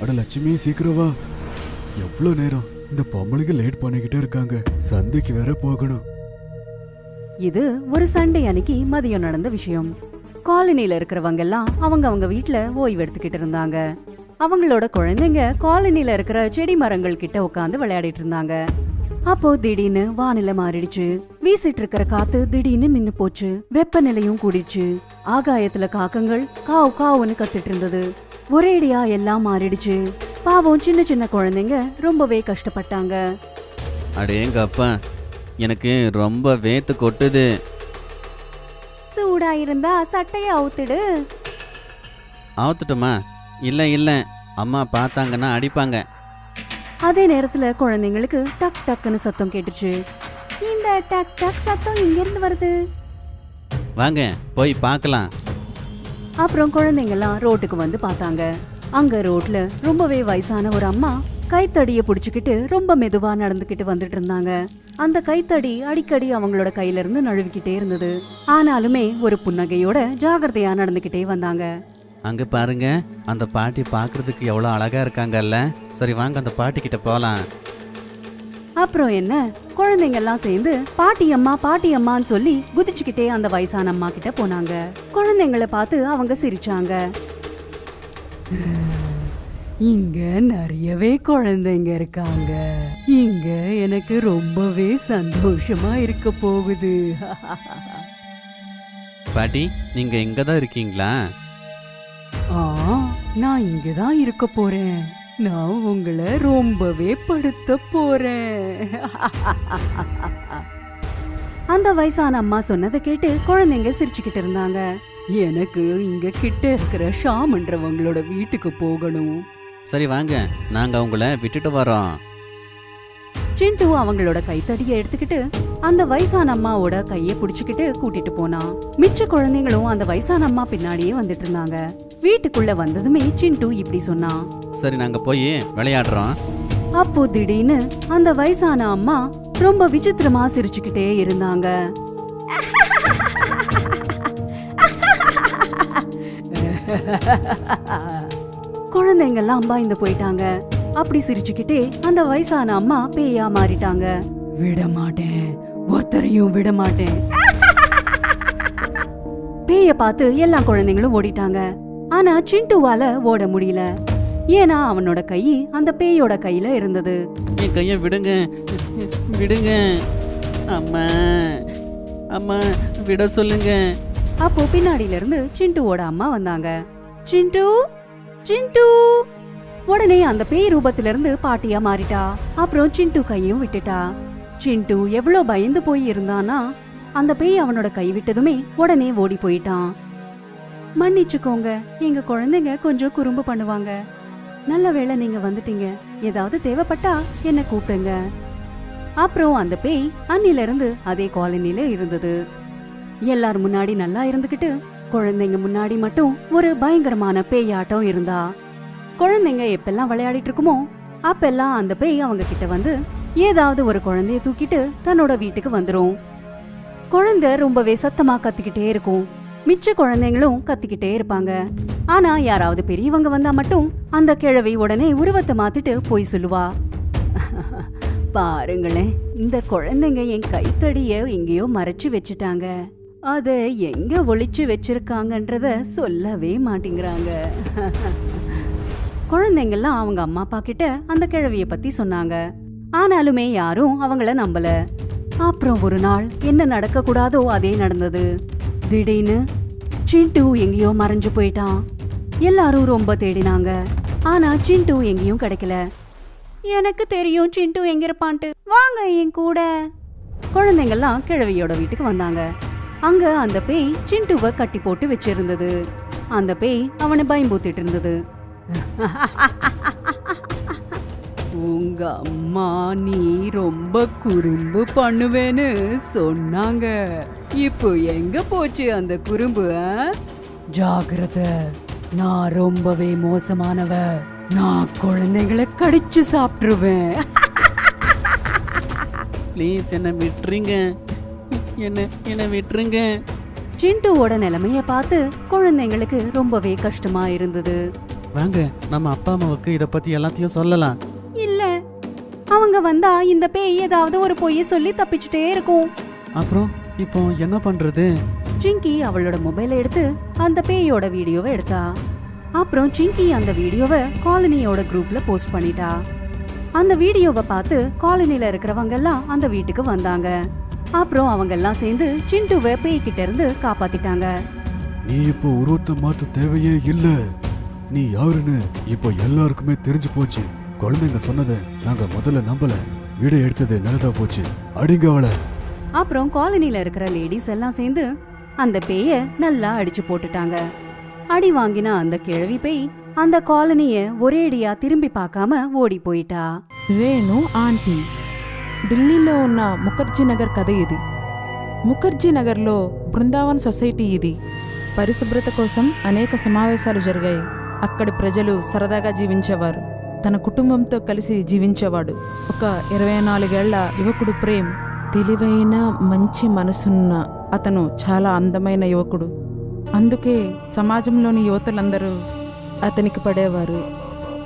அட லட்சுமி, சீக்கிரம் வா. எவ்வளவு நேரம்? இந்த பொம்பளைங்க லேட் பண்ணிக்கிட்டே இருக்காங்க. சந்தைக்கு வேற போகணும். இது ஒரு சண்டே அன்னைக்கு மதியம் நடந்த விஷயம். காலனில இருக்கிறவங்க எல்லாம் அவங்க வீட்டுல ஓய்வு எடுத்துக்கிட்டு இருந்தாங்க. அவங்களோட குழந்தைங்க காலனில இருக்கிற செடி மரங்கள் கிட்ட உட்காந்து விளையாடிட்டு இருந்தாங்க. அப்போ திடீர்னு வானிலை மாறிடுச்சு. வீசிட்டு இருக்கிற காத்து திடீர்னு நின்னு போச்சு. வெப்பநிலையும் கூடிடுச்சு. ஆகாயத்துல காக்கங்கள் காவ் காவுன்னு கத்திட்டு இருந்தது. ஒரேடியா எல்லாம் மாறிடுச்சு. பாவம் சின்ன சின்ன குழந்தைங்க ரொம்பவே கஷ்டப்பட்டாங்க. அடேங்க அப்பா, எனக்கு ரொம்ப வேத்து கொட்டுது. சூடா இருந்தா சட்டைய அவுத்துடு. அவுத்துட்டோமா? இல்ல இல்ல, அம்மா பார்த்தாங்கன்னா அடிப்பாங்க. அதே நேரத்துல குழந்தைங்களுக்கு டக் டக்குன்னு சத்தம் கேட்டுச்சு. இந்த டக் டக் சத்தம் இங்க இருந்து வருது. வாங்க போய் பார்க்கலாம். அப்புறம் குழந்தைங்கெல்லாம் ரோட்டுக்கு வந்து பார்த்தாங்க. அங்க ரோட்ல ரொம்பவே வயசான ஒரு அம்மா கைத்தடிய புடிச்சுக்கிட்டு ரொம்ப மெதுவா நடந்துகிட்டு வந்துட்டு இருந்தாங்க. அந்த கைத்தடி அடிக்கடி அவங்களோட கையில இருந்து நழுவிக்கிட்டே இருந்தது. ஆனாலுமே ஒரு புன்னகையோட ஜாகிரதையா நடந்துகிட்டே வந்தாங்க. அங்க பாருங்க, அந்த பாட்டி பார்க்கிறதுக்கு எவ்வளவு அழகா இருக்காங்கல்ல. சரி வாங்க, அந்த பாட்டி கிட்ட போலாம். அப்புறம் என்ன, குழந்தைங்க எல்லாம் சேர்ந்து பாட்டி அம்மான்னு சொல்லி குதிச்சுக்கிட்டே அந்த வயசான அம்மா கிட்ட போனாங்க. குழந்தைங்களை பார்த்து அவங்க சிரிச்சாங்க. இங்க நிறையவே குழந்தைங்க இருக்காங்க. இங்க எனக்கு ரொம்பவே சந்தோஷமா இருக்க போகுது. பாட்டி, நீங்க இங்க தான் இருக்கீங்களா? நான் இங்கதான் இருக்க போறேன். நான் உங்களை ரொம்பவே படுத்த போறேன். அந்த வயசான அம்மா சொன்னதை கேட்டு குழந்தைங்க சிரிச்சுக்கிட்டு இருந்தாங்க. எனக்கு இங்க கிட்ட இருக்கிற ஷாம்ன்றவங்களோட வீட்டுக்கு போகணும். சரி வாங்க, நாங்க உங்களை விட்டுட்டு வரோம். சிண்டு அவங்களோட கைத்தடியை எடுத்துக்கிட்டு அந்த வயசான அம்மாவோட கையை புடிச்சுக்கிட்டு கூட்டிட்டு போனான். மிச்ச குழந்தைங்களும் அந்த வயசான அம்மா பின்னாடியே வந்துட்டு இருந்தாங்க. வீட்டுக்குள்ள வந்ததுமே சிண்டு இப்படி சொன்னான். சரி, நாங்க போய் விளையாடுறோம். அப்போ திடீர்னு அந்த வயசான அம்மா ரொம்ப விசித்திரமா சிரிச்சுக்கிட்டே இருந்தாங்க. குழந்தைங்கெல்லாம் பயந்து போயிட்டாங்க. அப்படி சிரிச்சுக்கிட்டே அந்த வயசான அம்மா பேயா மாறிட்டாங்க. விட மாட்டேன், ஒருத்தரையும் விட மாட்டேன். பேய பார்த்து எல்லா குழந்தைங்களும் ஓடிட்டாங்க. ஆனா சிண்டுவால ஓட முடியல. ஏன்னா அவனோட கை அந்த பேயோட கையில இருந்தது. என் கைய விடுங்க, விடுங்க. அம்மா அம்மா, விட சொல்லுங்க. அப்போ பின்னாடியில இருந்து சிண்டுவோட அம்மா வந்தாங்க. சிண்டு சிண்டு. உடனே அந்த பேய் ரூபத்துல இருந்து பாட்டியா மாறிட்டா. அப்புறம் சிண்டு கையும் விட்டுட்டா. சிண்டு எவ்வளவு பயந்து போய் இருந்தானா, அந்த பேய் அவனோட கை விட்டதுமே உடனே ஓடி போயிட்டான். மன்னிச்சுக்கோங்க, எங்க குழந்தைங்க கொஞ்சம் குறும்பு பண்ணுவாங்க. நல்ல வேளை நீங்க வந்துட்டீங்க. ஏதாவது தேவைப்பட்டா என்ன கூப்பிடுங்க. அப்புறம் அந்த பேய் அன்னில இருந்து அதே காலனில இருந்தது. எல்லார் முன்னாடி நல்லா இருந்துகிட்டு குழந்தைங்க முன்னாடி மட்டும் ஒரு பயங்கரமான பேயாட்டம் இருந்தா. குழந்தைங்க எப்பெல்லாம் விளையாடிட்டு இருக்குமோ அப்பெல்லாம் அந்த பேய் அவங்க கிட்ட வந்து ஏதாவது ஒரு குழந்தைய தூக்கிட்டு தன்னோட வீட்டுக்கு வந்துரும். குழந்தை ரொம்பவே சத்தமா கத்திக்கிட்டே இருக்கும். மிச்ச குழந்தைங்களும் கத்திக்கிட்டே இருப்பாங்க. ஆனா யாராவது பெரியவங்க வந்தா மட்டும் அந்த கிழவி உடனே உருவத்தை மாத்திட்டு போய் சொல்லுவா. பாருங்களேன், இந்த குழந்தைங்க என் கைத்தடிய எங்கேயோ மறைச்சு வச்சுட்டாங்க. அத எங்க ஒளிச்சு வச்சிருக்காங்கன்றத சொல்லவே மாட்டேங்கிறாங்க. குழந்தைங்கெல்லாம் அவங்க அம்மா அப்பா கிட்ட அந்த கிழவிய பத்தி சொன்னாங்க. ஆனாலுமே யாரும் அவங்கள நம்பல. அப்புறம் ஒரு நாள் என்ன நடக்க கூடாதோ அதே நடந்தது. திடீர்னு சிண்டு எங்கேயோ மறைஞ்சு போயிட்டான். எல்லாரும் ரொம்ப தேடினாங்க. ஆனா சிண்டு எங்கேயும் கிடைக்கல. எனக்கு தெரியும் சிண்டு எங்க இருப்பான்ட்டு, வாங்க என் கூட. குழந்தைங்கெல்லாம் கிழவியோட வீட்டுக்கு வந்தாங்க. அங்க அந்த பேய் சிண்டுவை கட்டி போட்டு வச்சிருந்தது. அந்த பேய் அவனை பயம்பூத்திட்டு இருந்தது. உங்க அம்மா நீ ரொம்ப குறும்பு பண்ணுவேன்னு சொன்னாங்க. இப்போ எங்க போச்சு அந்த குறும்பு? ஜாகிரதை, நான் ரொம்பவே மோசமானவ. நான் குழந்தைங்களை கடிச்சு சாப்பிட்டுருவேன். ப்ளீஸ் என்ன விட்டுருங்க, என்ன விட்டுருங்க. சிண்டுவோட நிலைமைய பார்த்து குழந்தைங்களுக்கு ரொம்பவே கஷ்டமா இருந்தது. வாங்க நம்ம அப்பா அம்மாவுக்கு இத பத்தி எல்லாத்தையும் சொல்லலாம். இல்ல, அவங்க வந்தா இந்த பேய் ஏதாவது ஒரு பொய்ய சொல்லி தப்பிச்சுட்டே இருக்கும். அப்புறம் இப்போ என்ன பண்றது? சிங்கி அவளோட மொபைலை எடுத்து அந்த பேயோட வீடியோவை எடுத்தா. அப்புறம் சிங்கி அந்த வீடியோவை காலனியோட குரூப்ல போஸ்ட் பண்ணிட்டா. அந்த வீடியோவை பார்த்து காலனில இருக்கிறவங்க எல்லாம் அந்த வீட்டுக்கு வந்தாங்க. அப்புறம் அவங்க எல்லாம் சேர்ந்து சிண்டுவை பேய்கிட்ட இருந்து காப்பாத்திட்டாங்க. நீ இப்போ உருவத்தை மாத்த தேவையே இல்ல. நீ யாருன்னு இப்போ எல்லாருக்குமே தெரிஞ்சு போச்சு. குழந்தைங்க சொன்னதை நாங்க முதல்ல நம்பல. வீடியோ எடுத்தது நல்லதா போச்சு. அடிங்க அவளை. அப்புறம் காலனில இருக்கிற லேடிஸ் எல்லாம் சேர்ந்து அந்த பேய நல்லா அடிச்சு போட்டுட்டாங்க. அடி வாங்கின அந்த கிழவி பேய் அந்த காலனிய ஒரேடியா திரும்பி பார்க்காம ஓடி போயிட்டா. రేణు ఆంటీ ఢిల్లీలో ఉన్న ముఖర్జీ నగర్ కథ ఇది. ముఖర్జీ నగర్లో బృందావన్ సొసైటీ ఇది. పరిశుభ్రత కోసం అనేక సమావేశాలు జరిగాయి. అక్కడి ప్రజలు సరదాగా జీవించేవారు. తన కుటుంబంతో కలిసి జీవించేవాడు. ఒక 24 ఏళ్ల యువకుడు ప్రేమ్ తెలివైన మంచి మనసున్న అతను చాలా అందమైన యువకుడు. అందుకే సమాజంలోని యువతులందరూ అతనికి పడేవారు.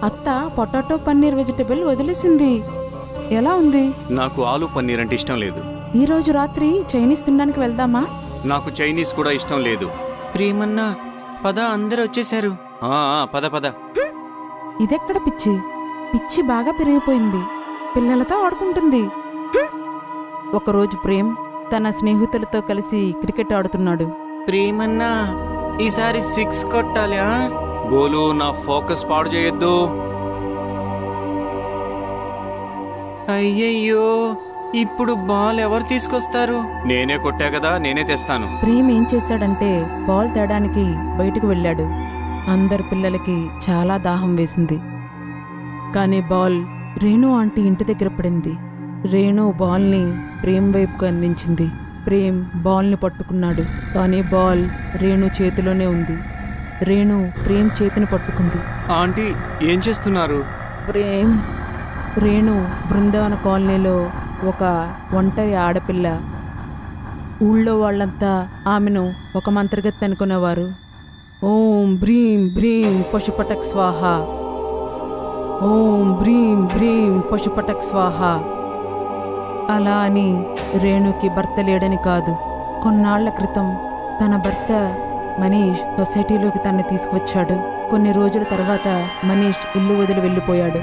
అత్త పొటాటో పన్నీర్ వెజిటబుల్ వదిలేసింది. ఎలా ఉంది? నాకు ఆలు పన్నీర్ అంటే ఇష్టం లేదు. ఈరోజు రాత్రి చైనీస్ తినడానికి వెళ్దామా? నాకు చైనీస్ కూడా ఇష్టం లేదు. ప్రియమన్నా పద, అందరూ వచ్చేసారు. పద పద. ఇదెక్కడ పిచ్చి? పిచ్చి బాగా పెరిగిపోయింది. పిల్లలతో ఆడుకుంటుంది. ఒకరోజు ప్రేమ్ తన స్నేహితులతో కలిసి క్రికెట్ ఆడుతున్నాడు. ప్రియమన్నా ఈసారి 6 కొట్టాలి. బోలు, నా ఫోకస్ పాడు చేయొద్దు. అయ్యయ్యో, ఇప్పుడు బాల్ ఎవరు తీసుకొస్తారు? నేనే కొట్టా కదా, నేనే తెస్తాను. ప్రేమ్ ఏం చేశాడంటే బాల్ తేడానికి బయటకు వెళ్ళాడు. అందరు పిల్లలకి చాలా దాహం వేసింది. కానీ బాల్ రేణు ఆంటీ ఇంటి దగ్గర పడింది. రేణు బాల్ని ప్రేమ్ వైపుకు అందించింది. ప్రేమ్ బాల్ని పట్టుకున్నాడు. కానీ బాల్ రేణు చేతిలోనే ఉంది. రేణు ప్రేమ్ చేతిని పట్టుకుంది. ఆంటీ ఏం చేస్తున్నారు? ప్రేమ్ రేణు బృందావన కాలనీలో ఒక ఒంటరి ఆడపిల్ల. ఊళ్ళో వాళ్ళంతా ఆమెను ఒక మంత్రగత్తె అనుకునేవారు. ఓం భ్రీం భ్రీం పశుపటక్ స్వాహ, ఓం భ్రీం భ్రీం పశుపటక్ స్వాహ. అలా అని రేణుకి భర్త లేడని కాదు. కొన్నాళ్ల క్రితం తన భర్త మనీష్ సొసైటీలోకి తన్ని తీసుకువచ్చాడు. కొన్ని రోజుల తర్వాత మనీష్ ఇల్లు వదిలి వెళ్ళిపోయాడు.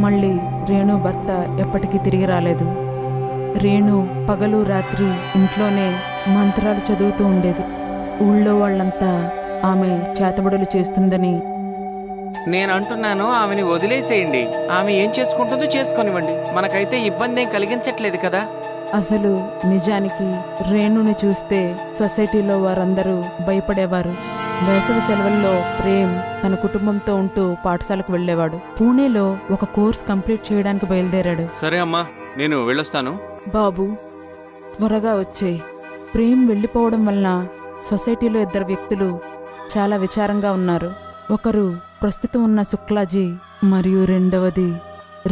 మళ్ళీ రేణు భర్త ఎప్పటికీ తిరిగి రాలేదు. రేణు పగలు రాత్రి ఇంట్లోనే మంత్రాలు చదువుతూ ఉండేది. ఊళ్ళో వాళ్ళంతా ఆమె చేతబడులు చేస్తుందని. నేను అంటున్నాను, ఆమెని వదిలేసేయండి. ఆమె ఏం చేసుకుంటుందో చేసుకోనివ్వండి. మనకైతే ఇబ్బంది ఏం కలిగించట్లేదు కదా. అసలు నిజానికి రేణుని చూస్తే సొసైటీలో వారందరూ భయపడేవారు. వేసవి సెలవుల్లో ప్రేమ్ తన కుటుంబంతో ఉంటూ పాఠశాలకు వెళ్ళేవాడు. పూణేలో ఒక కోర్స్ కంప్లీట్ చేయడానికి బయలుదేరాడు. సరే అమ్మా, నేను వెళ్ళొస్తాను. బాబు, త్వరగా వచ్చేయ్. ప్రేమ్ వెళ్ళిపోవడం వలన సొసైటీలో ఇద్దరు వ్యక్తులు చాలా విచారంగా ఉన్నారు. ఒకరు ప్రస్తుతం ఉన్న శుక్లాజీ మరియు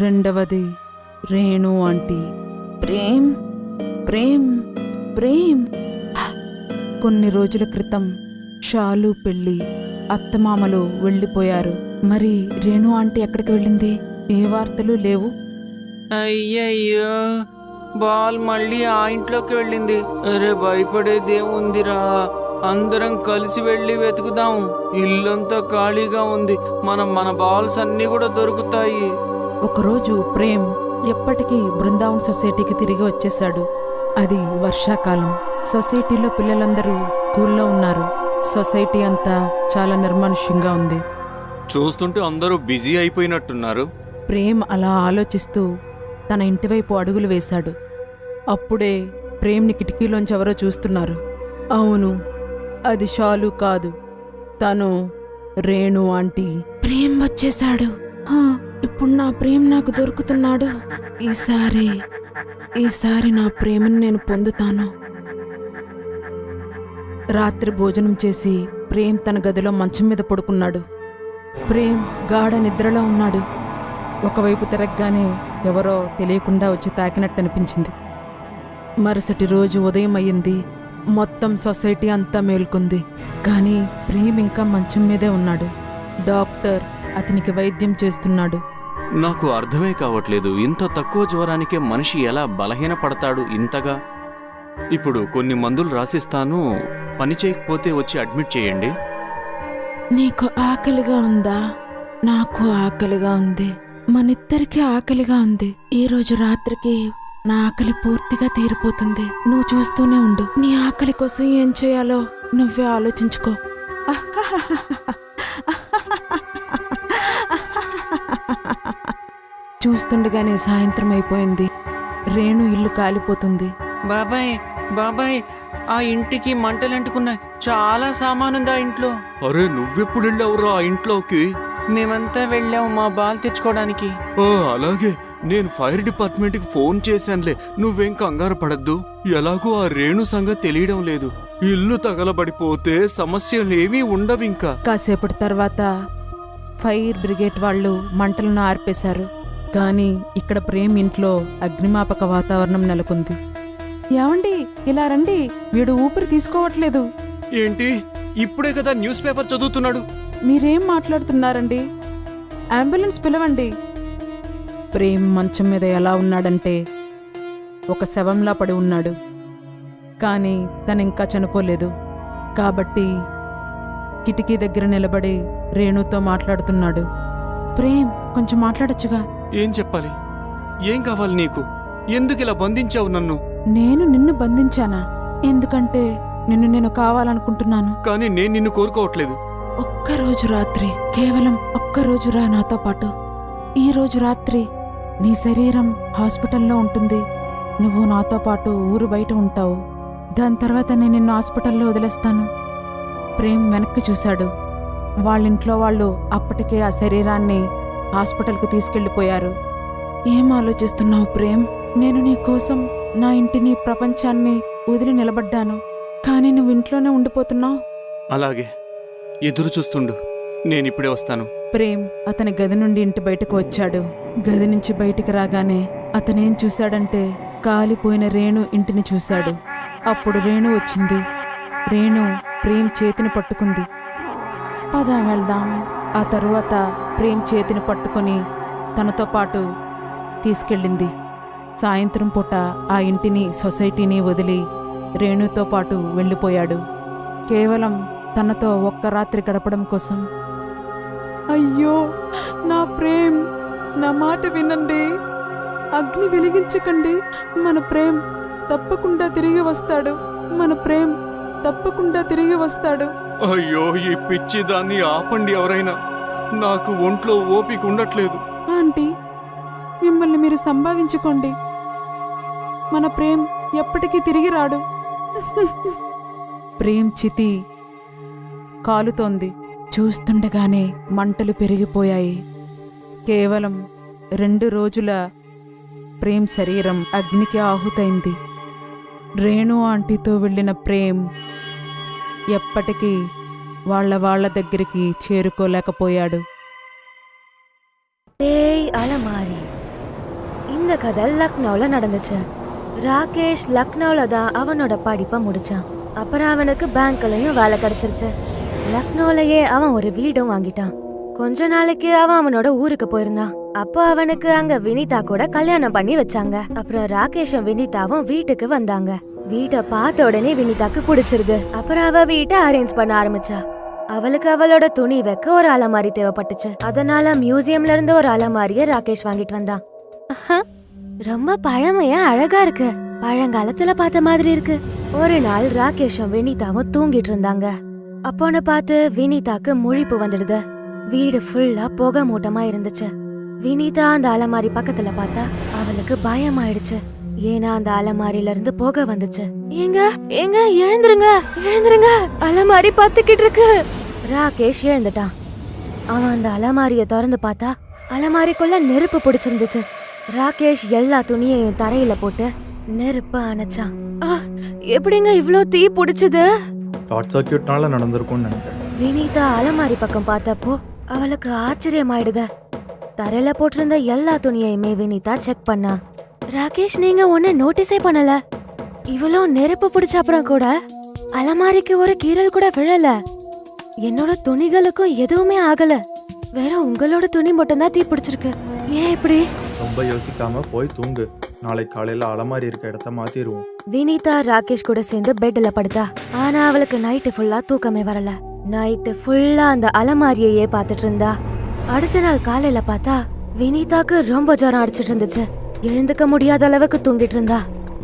రెండవది రేణు ఆంటీ. ప్రేమ్ ప్రేమ్ ప్రేమ్ కొన్ని రోజుల క్రితం షాలు పెళ్లి అత్తమామలు వెళ్ళిపోయారు. మరి రేణు ఆంటీ ఎక్కడికి వెళ్ళింది? ఏ వార్తలు లేవు. అయ్యయ్యో, బాల్ మళ్ళీ ఆ ఇంట్లోకి వెళ్ళింది. అరే, భయపడేదేముందిరా, అందరం కలిసి వెళ్ళి వెతుకుదాం. ఇల్లంతా ఖాళీగా ఉంది, మన బాల్స్ అన్నీ కూడా దొరుకుతాయి. ఒకరోజు ప్రేమ్ ఎప్పటికీ బృందావన్ సొసైటీకి తిరిగి వచ్చేశాడు. అది వర్షాకాలం. సొసైటీలో పిల్లలందరూ స్కూల్లో ఉన్నారు. సొసైటీ అంతా చాలా నిర్మానుష్యంగా ఉంది. చూస్తుంటే అందరూ బిజీ అయిపోయినట్టున్నారు. ప్రేమ్ అలా ఆలోచిస్తూ తన ఇంటివైపు అడుగులు వేశాడు. అప్పుడే ప్రేమ్ని కిటికీలోంచి ఎవరో చూస్తున్నారు. అవును, అది షాలు కాదు, తను రేణు ఆంటీ. ప్రేమ్ వచ్చేశాడు. ఇప్పుడు నా ప్రేమ్ నాకు దొరుకుతున్నాడు. ఈసారి నా ప్రేమను నేను పొందుతాను. రాత్రి భోజనం చేసి ప్రేమ్ తన గదిలో మంచం మీద పడుకున్నాడు. ప్రేమ్ గాఢ నిద్రలో ఉన్నాడు. ఒకవైపు తిరగగానే ఎవరో తెలియకుండా వచ్చి తాకినట్టు అనిపించింది. మరుసటి రోజు ఉదయం అయ్యింది. మొత్తం సొసైటీ అంతా మేల్కొంది. కానీ ప్రేమ్ ఇంకా మంచం మీదే ఉన్నాడు. డాక్టర్ అతనికి వైద్యం చేస్తున్నాడు. నాకు అర్థమే కావట్లేదు, ఇంత తక్కువ జ్వరానికే మనిషి ఎలా బలహీన పడతాడు ఇంతగా. ఇప్పుడు కొన్ని మందులు రాసిస్తాను, పని చేయకపోతే వచ్చి అడ్మిట్ చేయండి. నీకు ఆకలిగా ఉందా? నాకు ఆకలిగా ఉంది. మనిద్దరికీ ఆకలిగా ఉంది. ఈ రోజు రాత్రికి నా ఆకలి పూర్తిగా తీరిపోతుంది. నువ్వు చూస్తూనే ఉండు. నీ ఆకలి కోసం ఏం చేయాలో నువ్వే ఆలోచించుకో. చూస్తుండగానే సాయంత్రం అయిపోయింది. రేణు ఇల్లు కాలిపోతుంది. బాబాయ్, ఆ ఇంటికి మంటలంటుకున్నాయి. చాలా సామానుంది ఆ ఇంట్లో. అరే, నువ్వెప్పుడు వెళ్ళావురా ఆ ఇంట్లోకి? మేమంతా వెళ్ళాము మా బాల్ తెచ్చుకోవడానికి. అలాగే, నేను ఫైర్ డిపార్ట్మెంట్కి ఫోన్ చేశానులే. నువ్వేం కంగారు పడద్దు. ఎలాగో ఆ రేణు సంగతి తెలియడం లేదు. ఇల్లు తగలబడిపోతే సమస్యలేవీ ఉండవింకా. కాసేపటి తర్వాత ఫైర్ బ్రిగేడ్ వాళ్ళు మంటలను ఆర్పేశారు. కానీ ఇక్కడ ప్రేమ్ ఇంట్లో అగ్నిమాపక వాతావరణం నెలకొంది. ఏమండి, ఇలా రండి, వీడు ఊపిరి తీసుకోవట్లేదు. ఏంటి, ఇప్పుడే కదా న్యూస్ పేపర్ చదువుతున్నాడు. మీరేం మాట్లాడుతున్నారండి? అంబులెన్స్ పిలవండి. ప్రేమ్ మంచం మీద ఎలా ఉన్నాడంటే ఒక శవంలా పడి ఉన్నాడు. కానీ తనింకా చనిపోలేదు. కాబట్టి కిటికీ దగ్గర నిలబడి రేణుతో మాట్లాడుతున్నాడు. ప్రేమ్, కొంచెం మాట్లాడొచ్చుగా. ఏం చెప్పాలి? ఏం కావాలి నీకు? ఎందుకు ఇలా బంధించావు నన్ను? నేను నిన్ను బంధించానా? ఎందుకంటే నేను కావాలనుకుంటున్నాను. కానీ నేను నిన్ను కోరుకోవట్లేదు. ఒక్కరోజు రాత్రి, కేవలం ఒక్కరోజు రా నాతో పాటు. ఈ రోజు రాత్రి నీ శరీరం హాస్పిటల్లో ఉంటుంది. నువ్వు నాతో పాటు ఊరు బయట ఉంటావు. దాని తర్వాత నేను నిన్ను హాస్పిటల్లో వదిలేస్తాను. ప్రేమ్ వెనక్కి చూశాడు. వాళ్ళింట్లో వాళ్ళు అప్పటికే ఆ శరీరాన్ని హాస్పిటల్కు తీసుకెళ్లిపోయారు. ఏం ఆలోచిస్తున్నావు ప్రేమ్? నేను నీ కోసం నా ఇంటిని, ప్రపంచాన్ని వదిలి నిలబడ్డాను. కానీ నువ్వు ఇంట్లోనే ఉండిపోతున్నావు. అలాగే, ఎదురు చూస్తుండు, నేనిప్పుడే వస్తాను. ప్రేమ్ అతని గది నుండి ఇంటి బయటకు వచ్చాడు. గది నుంచి బయటికి రాగానే అతనేం చూశాడంటే కాలిపోయిన రేణు ఇంటిని చూశాడు. అప్పుడు రేణు వచ్చింది. రేణు ప్రేమ్ చేతిని పట్టుకుంది. పద వెళ్దాం. ఆ తరువాత ప్రేమ్ చేతిని పట్టుకొని తనతో పాటు తీసుకెళ్ళింది. సాయంత్రం పూట ఆ ఇంటిని, సొసైటీని వదిలి రేణుతో పాటు వెళ్ళిపోయాడు. కేవలం తనతో ఒక్క రాత్రి గడపడం కోసం. అయ్యో నా ప్రేమ్, నా మాట వినండి. అగ్ని వెలిగించకండి. మన ప్రేమ్ తప్పకుండా తిరిగి వస్తాడు. మన ప్రేమ్ తప్పకుండా తిరిగి వస్తాడు. అయ్యో, ఈ పిచ్చి దాన్ని ఆపండి ఎవరైనా. నాకు ఒంట్లో ఓపిక ఉండట్లేదు. ఆంటీ, మిమ్మల్ని మీరు సంభావించుకోండి. మన ప్రేమ్ ఎప్పటికీ తిరిగి రాడు. ప్రేమ్ చితి కాలుతోంది. చూస్తుండగానే మంటలు పెరిగిపోయాయి. కేవలం 2 రోజుల ప్రేమ్ శరీరం అగ్నికి ఆహుతైంది. రేణు ఆంటీతో వెళ్ళిన ప్రేమ్ ఎప్పటికీ వాళ్ళ దగ్గరికి చేరుకోలేకపోయాడు. பேய் அலமாரி. இந்த கதை லக்னோல நடந்துச்சு. ராகேஷ் லக்னோல தான் அவனோட படிப்பை முடிச்சான். அப்புறம் அவனுக்கு பேங்க்லயும் வேலை கிடைச்சிருச்சு. லக்னோலயே அவன் ஒரு வீடும் வாங்கிட்டான். கொஞ்ச நாளைக்கு அவன் அவனோட ஊருக்கு போயிருந்தான். அப்போ அவனுக்கு அங்க வினிதா கூட கல்யாணம் பண்ணி வச்சாங்க. அப்புறம் ராகேஷும் வினிதாவும் வீட்டுக்கு வந்தாங்க. வீட்டை பார்த்த உடனே வினிதாக்கு பிடிச்சிருது. அப்புறம் அவ வீட்டை அரேஞ்ச் பண்ண ஆரம்பிச்சா. அவளுக்கு அவளோட துணி வைக்க ஒரு அலமாரி தேவைப்பட்டுச்சு. அதனால மியூசியம்ல இருந்து ஒரு அலமாரிய ராகேஷ் வாங்கிட்டு வந்தான். ரொம்ப பழமையா அழகா இருக்கு, பழங்காலத்துல பார்த்த மாதிரி இருக்கு. ஒரு நாள் ராகேஷும் வினிதாவும் தூங்கிட்டு இருந்தாங்க. அப்போன்னு பார்த்து வினிதாக்கு முழிப்பு வந்துடுது. வீடு ஃபுல்லா புகை மூட்டமா இருந்துச்சு. வினிதா அந்த அலமாரி பக்கத்துல பார்த்தா அவளுக்கு பயமாயிடுச்சு. ஏன்னா அந்த அலமாரில இருந்து புகை வந்துச்சு. எங்க எங்க எழுந்துருங்க எழுந்துருங்க, அலமாரி பத்துக்கிட்டு இருக்கு. ராகேஷ் எழுந்துட்டான். அவன் அந்த அலமாரிய திறந்து பார்த்தா அலமாரிக்குள்ள நெருப்பு பிடிச்சிருந்துச்சு. ராகேஷ் எல்லா துணியையும் தரையில போட்டு நெருப்பு அணைச்சான். எப்படிங்க இவ்ளோ தீ பிடிச்சது? ஷார்ட் சர்க்கியூட்னால நடந்திருக்கும்னு நினைக்கிறேன். வினிதா அலமாரி பக்கம் பார்த்தப்போ அவளுக்கு ஆச்சரியமாயிடுத. தரையில போட்டிருந்த எல்லா துணியையுமே வினிதா செக் பண்ணா. ராகேஷ், நீங்க ஒண்ணு நோட்டீஸே பண்ணல. இவ்வளோ நெருப்பு பிடிச்ச அப்புறம் கூட அலமாரிக்கு ஒரு கீறல் கூட விழல. என்னோட துணிகளுக்கும் எதுவுமே ஆகல. வேற உங்களோட துணி மட்டும்தான் தீ பிடிச்சிருக்கு. ஏன் இப்படி? ரொம்ப யோசிக்காம போய் தூங்கு. நாளை காலையில அலமாரி இருக்க இடத்த மாத்திடுவோம். வினிதா ராகேஷ் கூட சேர்ந்து பெட்ல படுத்தா. ஆனா அவளுக்கு நைட்டு ஃபுல்லா தூக்கமே வரல. நைட்டு ஃபுல்லா அந்த அலமாரியையே பார்த்துட்டு இருந்தா. அடுத்த நாள் காலையில பார்த்தா வினிதாக்கு ரொம்ப ஜுரம் அடிச்சிட்டு இருந்துச்சு. எழுந்துக்க முடியாத அளவுக்கு தூங்கிட்டு இருந்தா.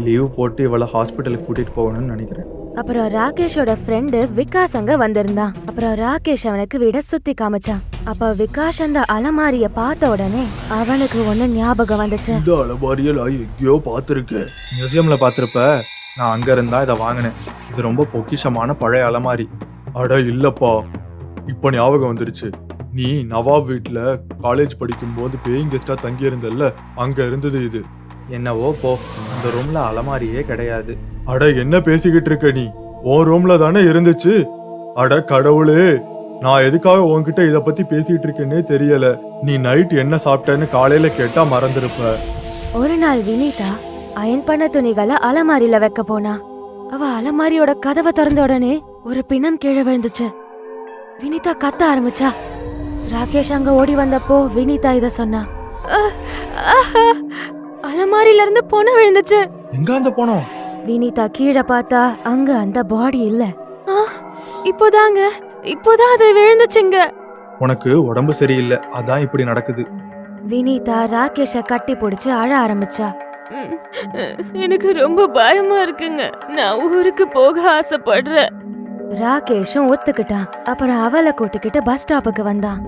லீவ் போட்டு இவளை ஹாஸ்பிட்டலுக்கு கூட்டிட்டு போகணும்னு நினைக்கிறேன். அப்புறம் ராகேஷோட ஃப்ரெண்டு விகாஸ் அங்க வந்திருந்தான். அப்புறம் ராகேஷ் அவனுக்கு வீட சுத்தி காமிச்சான். அப்ப விகாஷ் அந்த அலமாரிய பார்த்த உடனே அவனுக்கு ஒண்ணு ஞாபகம் வந்துச்சு. இந்த அலமாரிய நான் எங்கேயோ பார்த்துருக்கேன். மியூசியம்ல பார்த்திருப்ப. நான் அங்க இருந்தா இதை வாங்கினேன். இது ரொம்ப பொக்கிஷமான பழைய அலமாரி. அட இல்லப்பா, இப்ப ஞாபகம் வந்துருச்சு. நீ நவாப் வீட்டுல காலேஜ் படிக்கும் போது பேயிங் கெஸ்டா தங்கி இருந்தல்ல, அங்க இருந்தது இது. என்னவோ போ, அந்த ரூம்ல அலமாரியே கிடையாது. அட என்ன பேசிக்கிட்டு இருக்க நீ? உன் ரூம்ல தானே இருந்துச்சு. அட கடவுளே, நான் எதுக்காக உன்கிட்ட இத பத்தி பேசிட்டு இருக்கேன்னே தெரியல. நீ நைட் என்ன சாப்பிட்டேன்னு காலையில கேட்டா மறந்துருப்ப. ஒரு நாள் வினிதா அயன் பண்ண துணிகளை அலமாரியில வைக்க போனா. அவ அலமாரியோட கதவை திறந்த உடனே ஒரு பிணம் கீழே விழுந்துச்சு. வினிதா கத்த ஆரம்பிச்சா. ராகேஷ் அங்க ஓடி வந்தப்போ வினிதா இத சொன்னா. அலமாரியில இருந்து பொணம் விழுந்துச்சு. எங்க அந்த பொணம்? வினிதா கீழே பார்த்தா அங்க அந்த பாடி இல்ல. இப்போதான் அது விழுந்துச்சுங்க. உனக்கு உடம்பு சரியில்லை, அதான் இப்படி நடக்குது. வினிதா ராகேஷ கட்டி பிடிச்சு அழ ஆரம்பிச்சா. எனக்கு ரொம்ப பயமா இருக்குங்க, நான் ஊருக்கு போக ஆசைப்படுறேன். ராகேஷும் ஒத்துக்கிட்டான். அப்புறம் அவளை கூட்டிக்கிட்டு பஸ் ஸ்டாப்புக்கு வந்தான்.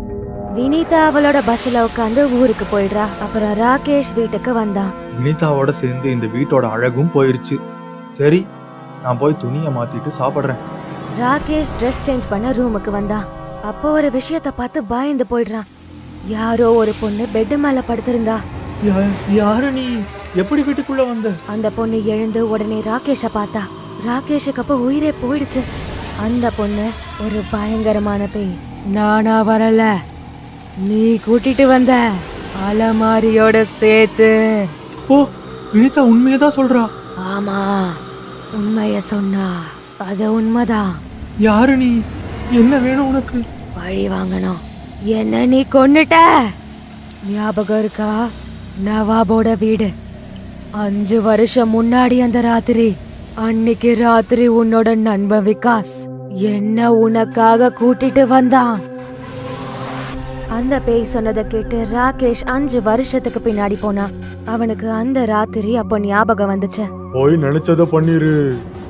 வினிதா அவளோட பஸ்ல உட்காந்து ஊருக்கு போயிடுறா. அப்புறம் ராகேஷ் வீட்டுக்கு வந்தான். வினிதாவோட சேர்ந்து இந்த வீட்டோட அழகும் போயிருச்சு. சரி, நான் போய் துணியை மாத்திட்டு சாப்பிடுறேன். ராகேஷ் ட்ரெஸ் சேஞ்ச் பண்ண ரூமுக்கு வந்தான். அப்போ ஒரு விஷயத்த பார்த்து பயந்து போயிடுறான். யாரோ ஒரு பொண்ணு பெட் மேல படுத்திருந்தா. யாரு நீ? எப்படி வீட்டுக்குள்ள வந்த? அந்த பொண்ணு எழுந்து உடனே ராகேஷ பார்த்தா. ராகேஷுக்கு அப்ப உயிரே போயிடுச்சு. அந்த பொண்ணு ஒரு பயங்கரமான பேய். நானா வரல, நீ கூட்டிட்டு வந்த அலமாரியோட சேர்த்து. ஓ, வினிதா உண்மையதான் சொல்றா. ஆமா, உண்மைய சொன்னா அது உண்மைதான். யாரு நீ? என்ன வேணும் உனக்கு? பழி வாங்கணும். என்ன நீ கொன்னுட்ட? ஞாபகம் இருக்கா? நவாபோட வீடு 5 வருஷம் முன்னாடி அந்த ராத்திரி. அன்னைக்கு ராத்திரி உன்னோட நண்பன் விகாஸ் என்ன உனக்காக கூட்டிட்டு வந்தான். அந்த பேய் சொன்னதை கேட்டு ராகேஷ் 5 வருஷத்துக்கு பின்னாடி போனான். அவனுக்கு அந்த ராத்திரி அப்போ ஞாபகம் வந்துச்சு. போய் நினைச்சத பண்ணிரு.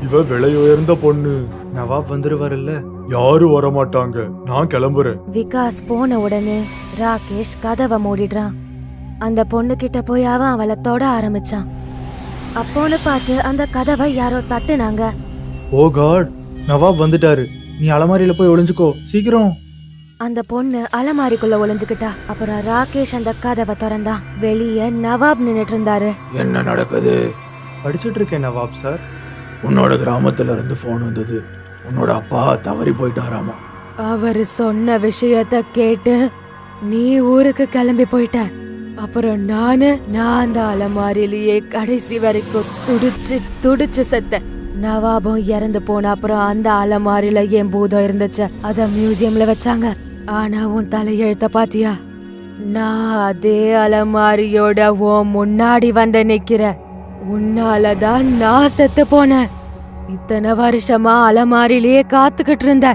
இவ விலை உயர்ந்த பொண்ணு. நவாப் வந்துருவாருல்ல. யாரும் வரமாட்டாங்க, நான் கிளம்புறேன். விகாஸ் போன உடனே ராகேஷ் கதவை மூடிடுறான். அந்த பொண்ணு கிட்ட போய் அவன் அவளை தொட ஆரம்பிச்சான். அப்போன்னு பார்த்து அந்த கதவை யாரோ தட்டுனாங்க. ஓ காட், நவாப் வந்துட்டாரு. நீ அலமாரியில போய் ஒளிஞ்சுக்கோ சீக்கிரம். அந்த பொண்ணு அலமாரிக்குள்ள ஒளிஞ்சுக்கிட்டா. அப்புறம் ராகேஷ் அந்த கதவை திறந்தான். வெளியே நவாப் நின்னுட்டு இருந்தாரு. என்ன நடக்குது? படிச்சுட்டு இருக்கேன் நவாப் சார். உன்னோட கிராமத்துல இருந்து போன் வந்தது. உன்னோட அப்பா தவறி போயிட்டாராமா. அவரு சொன்ன விஷயத்த கேட்டு நீ ஊருக்கு கிளம்பி போயிட்ட. அப்புறம் நான் அந்த அலமாரிலேயே கடைசி வரைக்கும் துடிச்சு செத்தேன். நவாபும் இறந்து போன அப்புறம் அந்த அலமாரியில என் பூதம் இருந்துச்சு. அத மியூசியம்ல வச்சாங்க. ஆனா உன் தலையெழுத்த பாத்தியா? நான் அதே அலமாரியோட உன் முன்னாடி வந்து நிக்கிறேன். உன்னாலதான் நான் செத்து போனேன். இத்தனை வருஷமா அலமாரிலேயே காத்துக்கிட்டு இருந்த.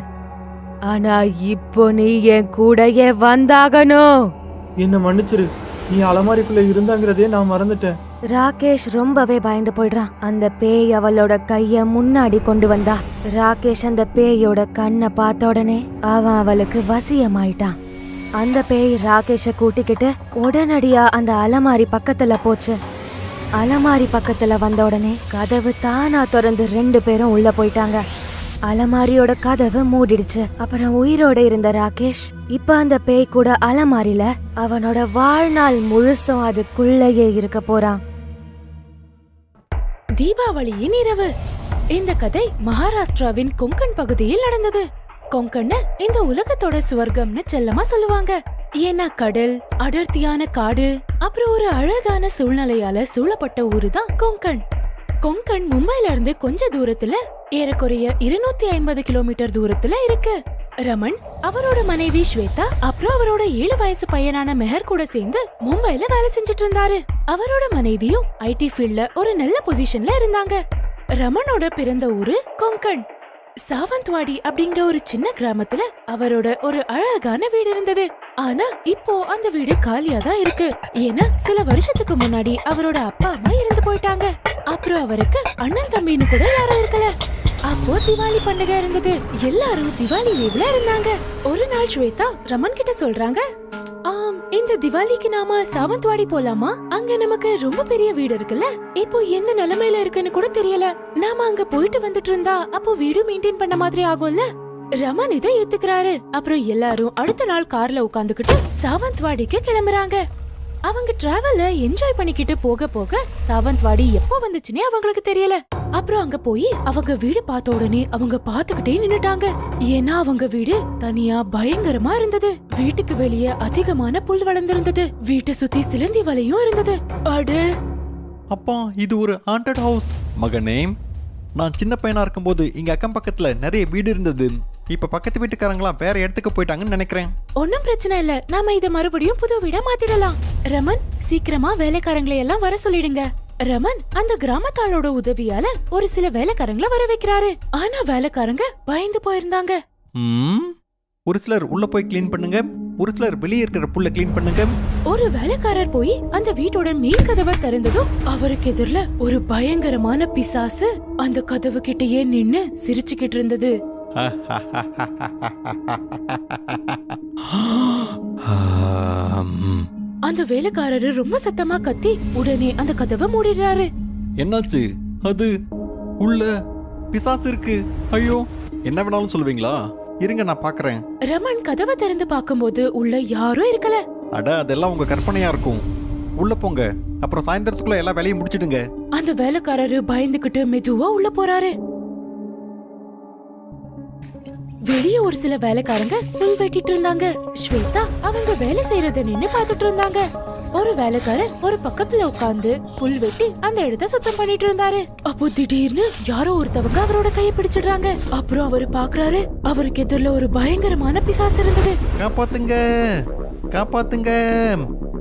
ஆனா இப்போ நீ என் கூடயே வந்தாகணும். என்ன மன்னிச்சிரு. நீ அலமாரிக்குள்ள இருந்தாங்கிறதே நான் மறந்துட்டேன். ராகேஷ் ரொம்பவே பயந்து போயிடுறான். அந்த பேய் அவளோட கைய முன்னாடி கொண்டு வந்தா. ராகேஷ் அந்த பேயோட கண்ணை பார்த்த உடனே அவன் அவளுக்கு வசியமாயிட்டான். அந்த பேய் ராகேஷ கூட்டிக்கிட்டு உடனடியா அந்த அலமாரி பக்கத்துல போச்சு. அலமாரி பக்கத்துல வந்த உடனே கதவு தானா திறந்து 2 பேரும் உள்ள போயிட்டாங்க. அலமாரியோட கதவு மூடிடுச்சு. அப்புறம் உயிரோட இருந்த ராகேஷ் இப்ப அந்த பேய் கூட அலமாரியில அவனோட வாழ்நாள் முழுசும் அதுக்குள்ளேயே இருக்க போறான். தீபாவளியின் இரவு. இந்த கதை மகாராஷ்டிராவின் கொங்கன் பகுதியில் நடந்தது. கொங்கன் இந்த உலகத்தோட சுவர்க்கம்னு செல்லமா சொல்லுவாங்க. ஏன்னா கடல், அடர்த்தியான காடு, அப்புறம் ஒரு அழகான சூழ்நிலையால சூழப்பட்ட ஊரு தான் கொங்கன். கொங்கன் மும்பைல இருந்து கொஞ்ச தூரத்துல ஏறக்குறைய 250 கிலோமீட்டர் தூரத்துல இருக்கு. ரமன், அவரோட மனைவி ஸ்வேதா, அப்புறம் அவரோட 7 வயசு பையனான மெஹர் கூட சேர்ந்து மும்பைல வேலை செஞ்சுட்டு இருந்தாரு. அவரோட மனைவியும் ஐடி ஃபீல்ட்ல ஒரு நல்ல பொசிஷன்ல இருந்தாங்க. ரமனோட பிறந்த ஊரு கொங்கன். சாவந்த்வாடி அப்படிங்கிற ஒரு சின்ன கிராமத்துல அவரோட ஒரு அழகான வீடு இருந்தது. ஆனா இப்போ அந்த வீடு காலியா தான் இருக்கு. ஏன்னா சில வருஷத்துக்கு முன்னாடி அவரோட அப்பா அம்மா இறந்து போயிட்டாங்க. அப்புறம் அவருக்கு அண்ணன் தம்பின்னு கூட யாரும் இருக்கல. அப்போ திவாலி பண்டிகை இருந்தது. எல்லாரும் திவாலி லீவ்ல இருந்தாங்க. ஒரு நாள் ஸ்வேதா ரமன் கிட்ட சொல்றாங்க, இந்த திவாலிக்கு நாம சாவந்த்வாடி போலாமா? அங்க நமக்கு ரொம்ப பெரிய வீடு இருக்குல்ல. இப்போ எந்த நிலைமையில இருக்குன்னு கூட தெரியல. நாம அங்க போயிட்டு வந்துட்டு இருந்தா அப்போ வீடு மெயின்டைன் பண்ண மாதிரி ஆகும்ல. ரமன் இதை ஏத்துக்கிறாரு. அப்புறம் எல்லாரும் அடுத்த நாள் கார்ல உட்காந்துக்கிட்டு சாவந்த்வாடிக்கு கிளம்புறாங்க. அவங்க டிராவல என்ஜாய் பண்ணிக்கிட்டு போக போக சாவந்த்வாடி எப்போ வந்துச்சுன்னே அவங்களுக்கு தெரியல. அப்புறம் அங்க போய் அவங்க வீடு பார்த்த உடனே அவங்க பாத்துக்கிட்டே நின்னுட்டாங்க. ஏன்னா அவங்க வீடு தனியா பயங்கரமா இருந்தது. வீட்டுக்கு வெளியே அதிகமான புல் வளர்ந்திருந்தது. வீட்டை சுத்தி சிலந்தி வலையும் இருந்தது. அட அப்பா, இது ஒரு ஹாண்டட் ஹவுஸ். மகனே, நான் சின்ன பையனா இருக்கும்போது இங்க அக்கம் பக்கத்துல நிறைய வீடு இருந்தது. இப்ப பக்கத்து வீட்டுக்காரங்களா வேற இடத்துக்கு போயிட்டாங்கன்னு நினைக்கிறேன். ஒன்னும் பிரச்சனை இல்ல, நாம இத மறுபடியும் புது வீடா மாத்திடலாம். ரமன், சீக்கிரமா வேலைக்காரங்களை எல்லாம் வர சொல்லிடுங்க. ரமன் அந்த கிராமத்தாளோட உதவியால ஒரு சில வேலைக்காரங்களை வர வைக்கிறாரு. ஆனா வேலைக்காரங்க பயந்து போயிருந்தாங்க. ஒரு சிலர் உள்ள போய் கிளீன் பண்ணுங்க, ஒரு சிலர் வெளியே இருக்கிற புல்ல கிளீன் பண்ணுங்க. ஒரு வேலைக்காரர் போய் அந்த வீட்டோட மேல் கதவை திறந்ததும் அவருக்கு எதிரில ஒரு பயங்கரமான பிசாசு அந்த கதவு கிட்டயே நின்னு சிரிச்சுக்கிட்டு இருந்தது. அந்த வேலைக்காரரு ரொம்ப சத்தமா கத்தி உடனே அந்த கதவை மூடிடுறாரு. என்னாச்சு? அது உள்ள பிசாசு இருக்கு. ஐயோ, என்ன வேணாலும் சொல்லுவீங்களா? இருங்க, நான் பாக்குறேன். ரமன் கதவை திறந்து பார்க்கும்போது உள்ள யாரும் இருக்கல. அட, அதெல்லாம் உங்க கற்பனையா இருக்கும். உள்ள போங்க, அப்புறம் சாயந்தரத்துக்குள்ள எல்லா வேலையும் முடிச்சிடுங்க. அந்த வேலைக்காரரு பயந்துகிட்டு மெதுவா உள்ள போறாரு. வெளியே ஒரு சில வேலைக்காரங்க புல் வெட்டிட்டு இருந்தாங்க. ஸ்வேதா அவங்க வேலை செய்யறத நின்னு பாத்துட்டு இருந்தாங்க. ஒரு வேலைக்காரர் ஒரு பக்கத்துல உட்கார்ந்து புல் வெட்டி அந்த இடத்த சுத்தம் பண்ணிட்டு இருந்தாரு. அப்போ திடீர்னு யாரோ ஒருத்தவங்க அவரோட கையை பிடிச்சிடுறாங்க. அப்புறம் அவரு பாக்குறாரு, அவருக்கு எதிரில ஒரு பயங்கரமான பிசாசு இருந்தது. காப்பாத்துங்க, காப்பாத்துங்க.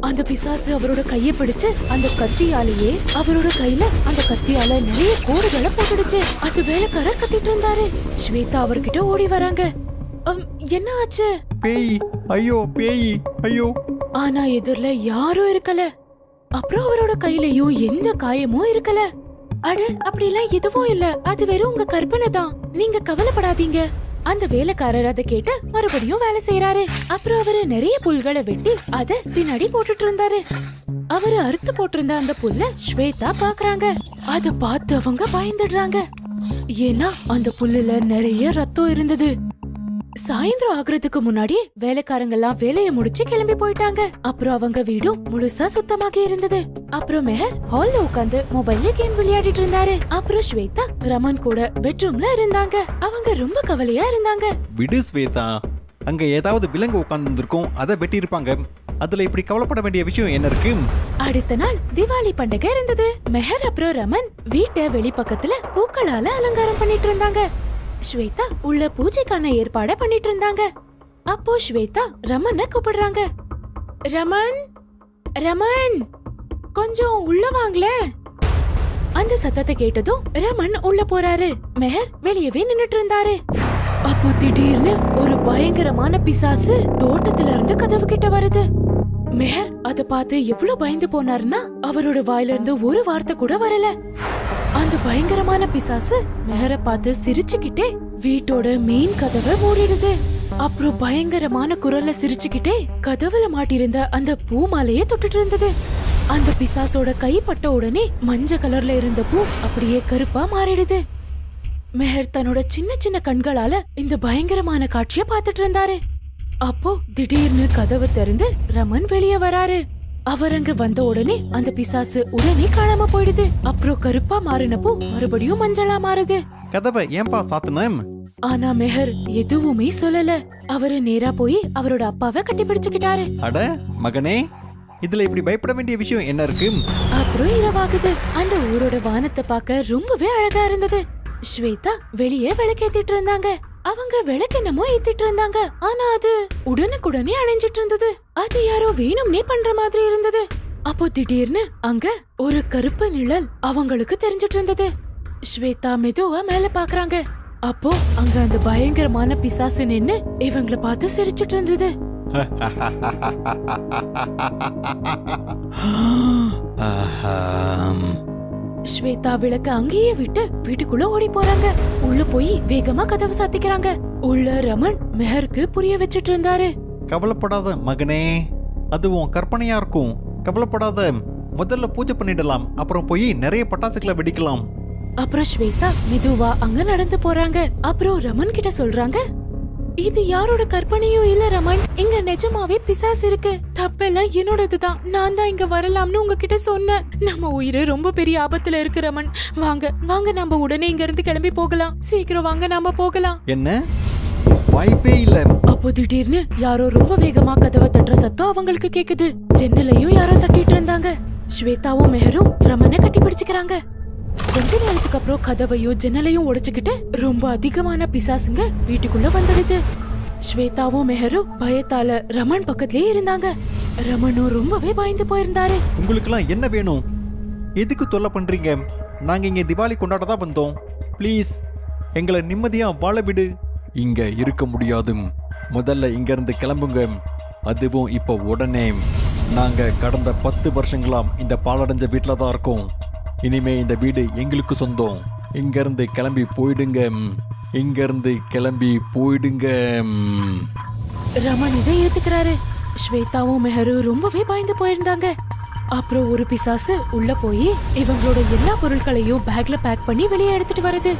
அந்த பிசாசு அவரோட கையை பிடிச்சு அந்த கத்தியாலேயே அவரோட கையில அந்த கத்தியால நிறைய கோடுகளை போட்டுடுச்சு. அந்த வேலைக்காரர் கத்திட்டு இருந்தாரு. ஸ்வேதா அவர்கிட்ட ஓடி வராங்க. என்ன ஆச்சு? பேய், ஐயோ பேய், ஐயோ. ஆனா எதிரில யாரும் இருக்கல. அப்புறம் அவரோட கையிலயும் எந்த காயமும் இருக்கல. அட, அப்படிலாம் எதுவும் இல்ல, அது வெறும் உங்க கற்பனை தான், நீங்க கவலைப்படாதீங்க. அந்த வேலைக்காரர் அதை கேட்டு மறுபடியும் வேலை செய்யறாரு. அப்புறம் அவரு நிறைய புல்களை வெட்டி அத பின்னாடி போட்டுட்டு இருந்தாரு. அவரு அறுத்து போட்டிருந்த அந்த புல்ல ஸ்வேதா பாக்குறாங்க. அத பார்த்து அவங்க பயந்துடுறாங்க. ஏன்னா அந்த புல்லுல நிறைய ரத்தம் இருந்தது. சாயந்தரம் ஆகுறதுக்கு முன்னாடி வேலைக்காரங்க எல்லாம் வேலையை முடிச்சு கிளம்பி போயிட்டாங்க. அப்புறம் அவங்க வீடும் முழுசா சுத்தமாக இருந்தது. அப்புறம் மெஹர் ஹால்ல உட்கார்ந்து மொபைல்ல கேம் விளையாடிட்டு இருந்தாரு. அப்புறம் ஸ்வேதா ரமன் கூட பெட்ரூம்ல இருந்தாங்க. அவங்க ரொம்ப கவலையா இருந்தாங்க. விடு ஸ்வேதா, அங்க ஏதாவது விலங்கு உட்கார்ந்துருக்கும், அதை வெட்டி இருப்பாங்க. அதுல இப்படி கவலைப்பட வேண்டிய விஷயம் என்ன இருக்கு? அடுத்த நாள் திவாலி பண்டிகை இருந்தது. மெஹர் அப்புறம் ரமன் வீட்டை வெளிப்பக்கத்துல பூக்களால அலங்காரம் பண்ணிட்டு இருந்தாங்க. ஸ்வேதா உள்ள பூஜைக்கான ஏற்பாட பண்ணிட்டு இருந்தாங்க. அப்போ ஸ்வேதா ரமனை கூப்பிடுறாங்க. ரமன், ரமன், கொஞ்சம் உள்ள வாங்களே. அந்த சத்தத்தை கேட்டதும் ரமன் உள்ள போறாரு. மெஹர் வெளியவே நின்னுட்டு இருந்தாரு. அப்போ திடீர்னு ஒரு பயங்கரமான பிசாசு தோட்டத்துல இருந்து கதவு கிட்ட வருது. மெஹர் அத பார்த்து எவ்வளவு பயந்து போனாருன்னா அவரோட வாயில இருந்து ஒரு வார்த்தை கூட வரல. அந்த பயங்கரமான பிசாசு மெஹரை பார்த்து சிரிச்சுக்கிட்டே வீட்டோட மெயின் கதவை மூடிடுது. அப்புறம் பயங்கரமான குரல்ல சிரிச்சுக்கிட்டே கதவுல மாட்டிருந்த அந்த பூ மாலையை தொட்டுட்டு இருந்தது. அந்த பிசாசோட கை பட்ட உடனே மஞ்சள் கலர்ல இருந்த பூ அப்படியே கருப்பா மாறிடுது. மெஹர் தன்னோட சின்ன சின்ன கண்களால இந்த பயங்கரமான காட்சிய பாத்துட்டு இருந்தாரு. அப்போ திடீர்னு கதவு திறந்து ரமன் வெளியே வராரு. அவர் அங்க வந்த உடனே அந்த பிசாசு உடனே காணாம போயிடுது. அப்புறம் கருப்பா மாறினப்போ மறுபடியும் மஞ்சளா மாறுது. கதவை ஏன்பா சாத்துனம்? ஆனா மெஹர் எதுவுமே சொல்லல. அவரு நேரா போய் அவரோட அப்பாவை கட்டி பிடிச்சுக்கிட்டாரு. அட மகனே, இதுல இப்படி பயப்பட வேண்டிய விஷயம் என்ன இருக்கு? அப்புறம் இரவாகுது. அந்த ஊரோட வானத்தை பார்க்க ரொம்பவே அழகா இருந்தது. ஸ்வேதா வெளியே விளக்கேத்திட்டு இருந்தாங்க. அவங்க விளக்கென்னமோ ஏத்திட்டு இருந்தாங்க. ஆனா அது உடனுக்குடனே அணைஞ்சிட்டு இருந்தது. அது யாரோ வேணும்னே பண்ற மாதிரி இருந்தது. அப்போ திடீர்னு அங்க ஒரு கருப்பு நிழல் அவங்களுக்கு தெரிஞ்சிட்டு இருந்தது. ஸ்வேதா மெதுவா மேல பாக்குறாங்க. அப்போ அங்க அந்த பயங்கரமான பிசாசு நின்னு இவங்கள பார்த்து சிரிச்சிட்டு இருந்தது. ஸ்வேதா விளக்க அங்கேயே விட்டு வீட்டுக்குள்ள ஓடி போறாங்க. உள்ள போய் வேகமா கதவு சாத்திக்கிறாங்க. உள்ள ரமன் மெஹருக்கு புரிய வச்சிட்டு இருந்தாரு. கவலைப்படாத மகனே, அதுவும் கற்பனையா இருக்கும். கவலைப்படாத, முதல்ல பூஜை பண்ணிடலாம், அப்புறம் போய் நிறைய பட்டாசுகளை வெடிக்கலாம். அப்புறம் ஸ்வேதா மெதுவா அங்க நடந்து போறாங்க. அப்புறம் ரமன் கிட்ட சொல்றாங்க, இது யாரோட கற்பனையும் இல்ல ரமன், இங்க நிஜமாவே பிசாசு இருக்கு. தப்பெல்லாம் என்னோடதுதான். நான் தான் இங்க வரலாம்னு உங்ககிட்ட சொன்னேன். நம்ம உயிரு ரொம்ப பெரிய ஆபத்துல இருக்கு ரமன். வாங்க வாங்க, நம்ம உடனே இங்க இருந்து கிளம்பி போகலாம். சீக்கிரம் வாங்க, நாம போகலாம். என்ன? வாய்ப்பே இல்ல. அப்போ திடீர்னு யாரோ ரொம்ப வேகமா கதவை தட்டுற சத்தம் அவங்களுக்கு கேக்குது. ஜன்னலையும் யாரோ தட்டிட்டு இருந்தாங்க. ஸ்வேதாவும் மெஹரும் ரமனை கட்டி பிடிச்சுக்கிறாங்க. கொஞ்ச நேரத்துக்கு அப்புறம் கதவையும் ஜன்னலையும் உடைச்சுக்கிட்டு ரொம்ப அதிகமான பிசாசுங்க வீட்டுக்குள்ள வந்துடுது. ஸ்வேதாவும் மெஹரும் பயத்தால ரமன் பக்கத்திலே இருந்தாங்க. ரமனும் ரொம்பவே பயந்து போயிருந்தாரு. உங்களுக்கெல்லாம் என்ன வேணும்? எதுக்கு தொல்லை பண்றீங்க? நாங்க இங்க திவாலி கொண்டாடதான் வந்தோம். ப்ளீஸ் எங்களை நிம்மதியா வாழ விடு. இங்க இருக்க முடியாது. முதல்ல இங்க இருந்து கிளம்புங்க. அதுவும் இப்போ உடனே. நாங்க கடந்த 10 வருஷங்களாம் இந்த பாலடைஞ்ச வீட்டுல தான் இருக்கோம். இனிமே இந்த வீடு எங்களுக்கு சொந்தம். இங்க இருந்து கிளம்பி போயிடுங்க. இங்க இருந்து கிளம்பி போயிடுங்க. ரமன் இதை ஏத்துக்கிறாரு. ஸ்வேதாவும் மெஹரும் ரொம்பவே பயந்து போயிருந்தாங்க. அப்புறம் ஒரு பிசாசு உள்ள போய் இவங்களோட எல்லா பொருட்களையும் பேக்ல பேக் பண்ணி வெளியே எடுத்துட்டு வருது.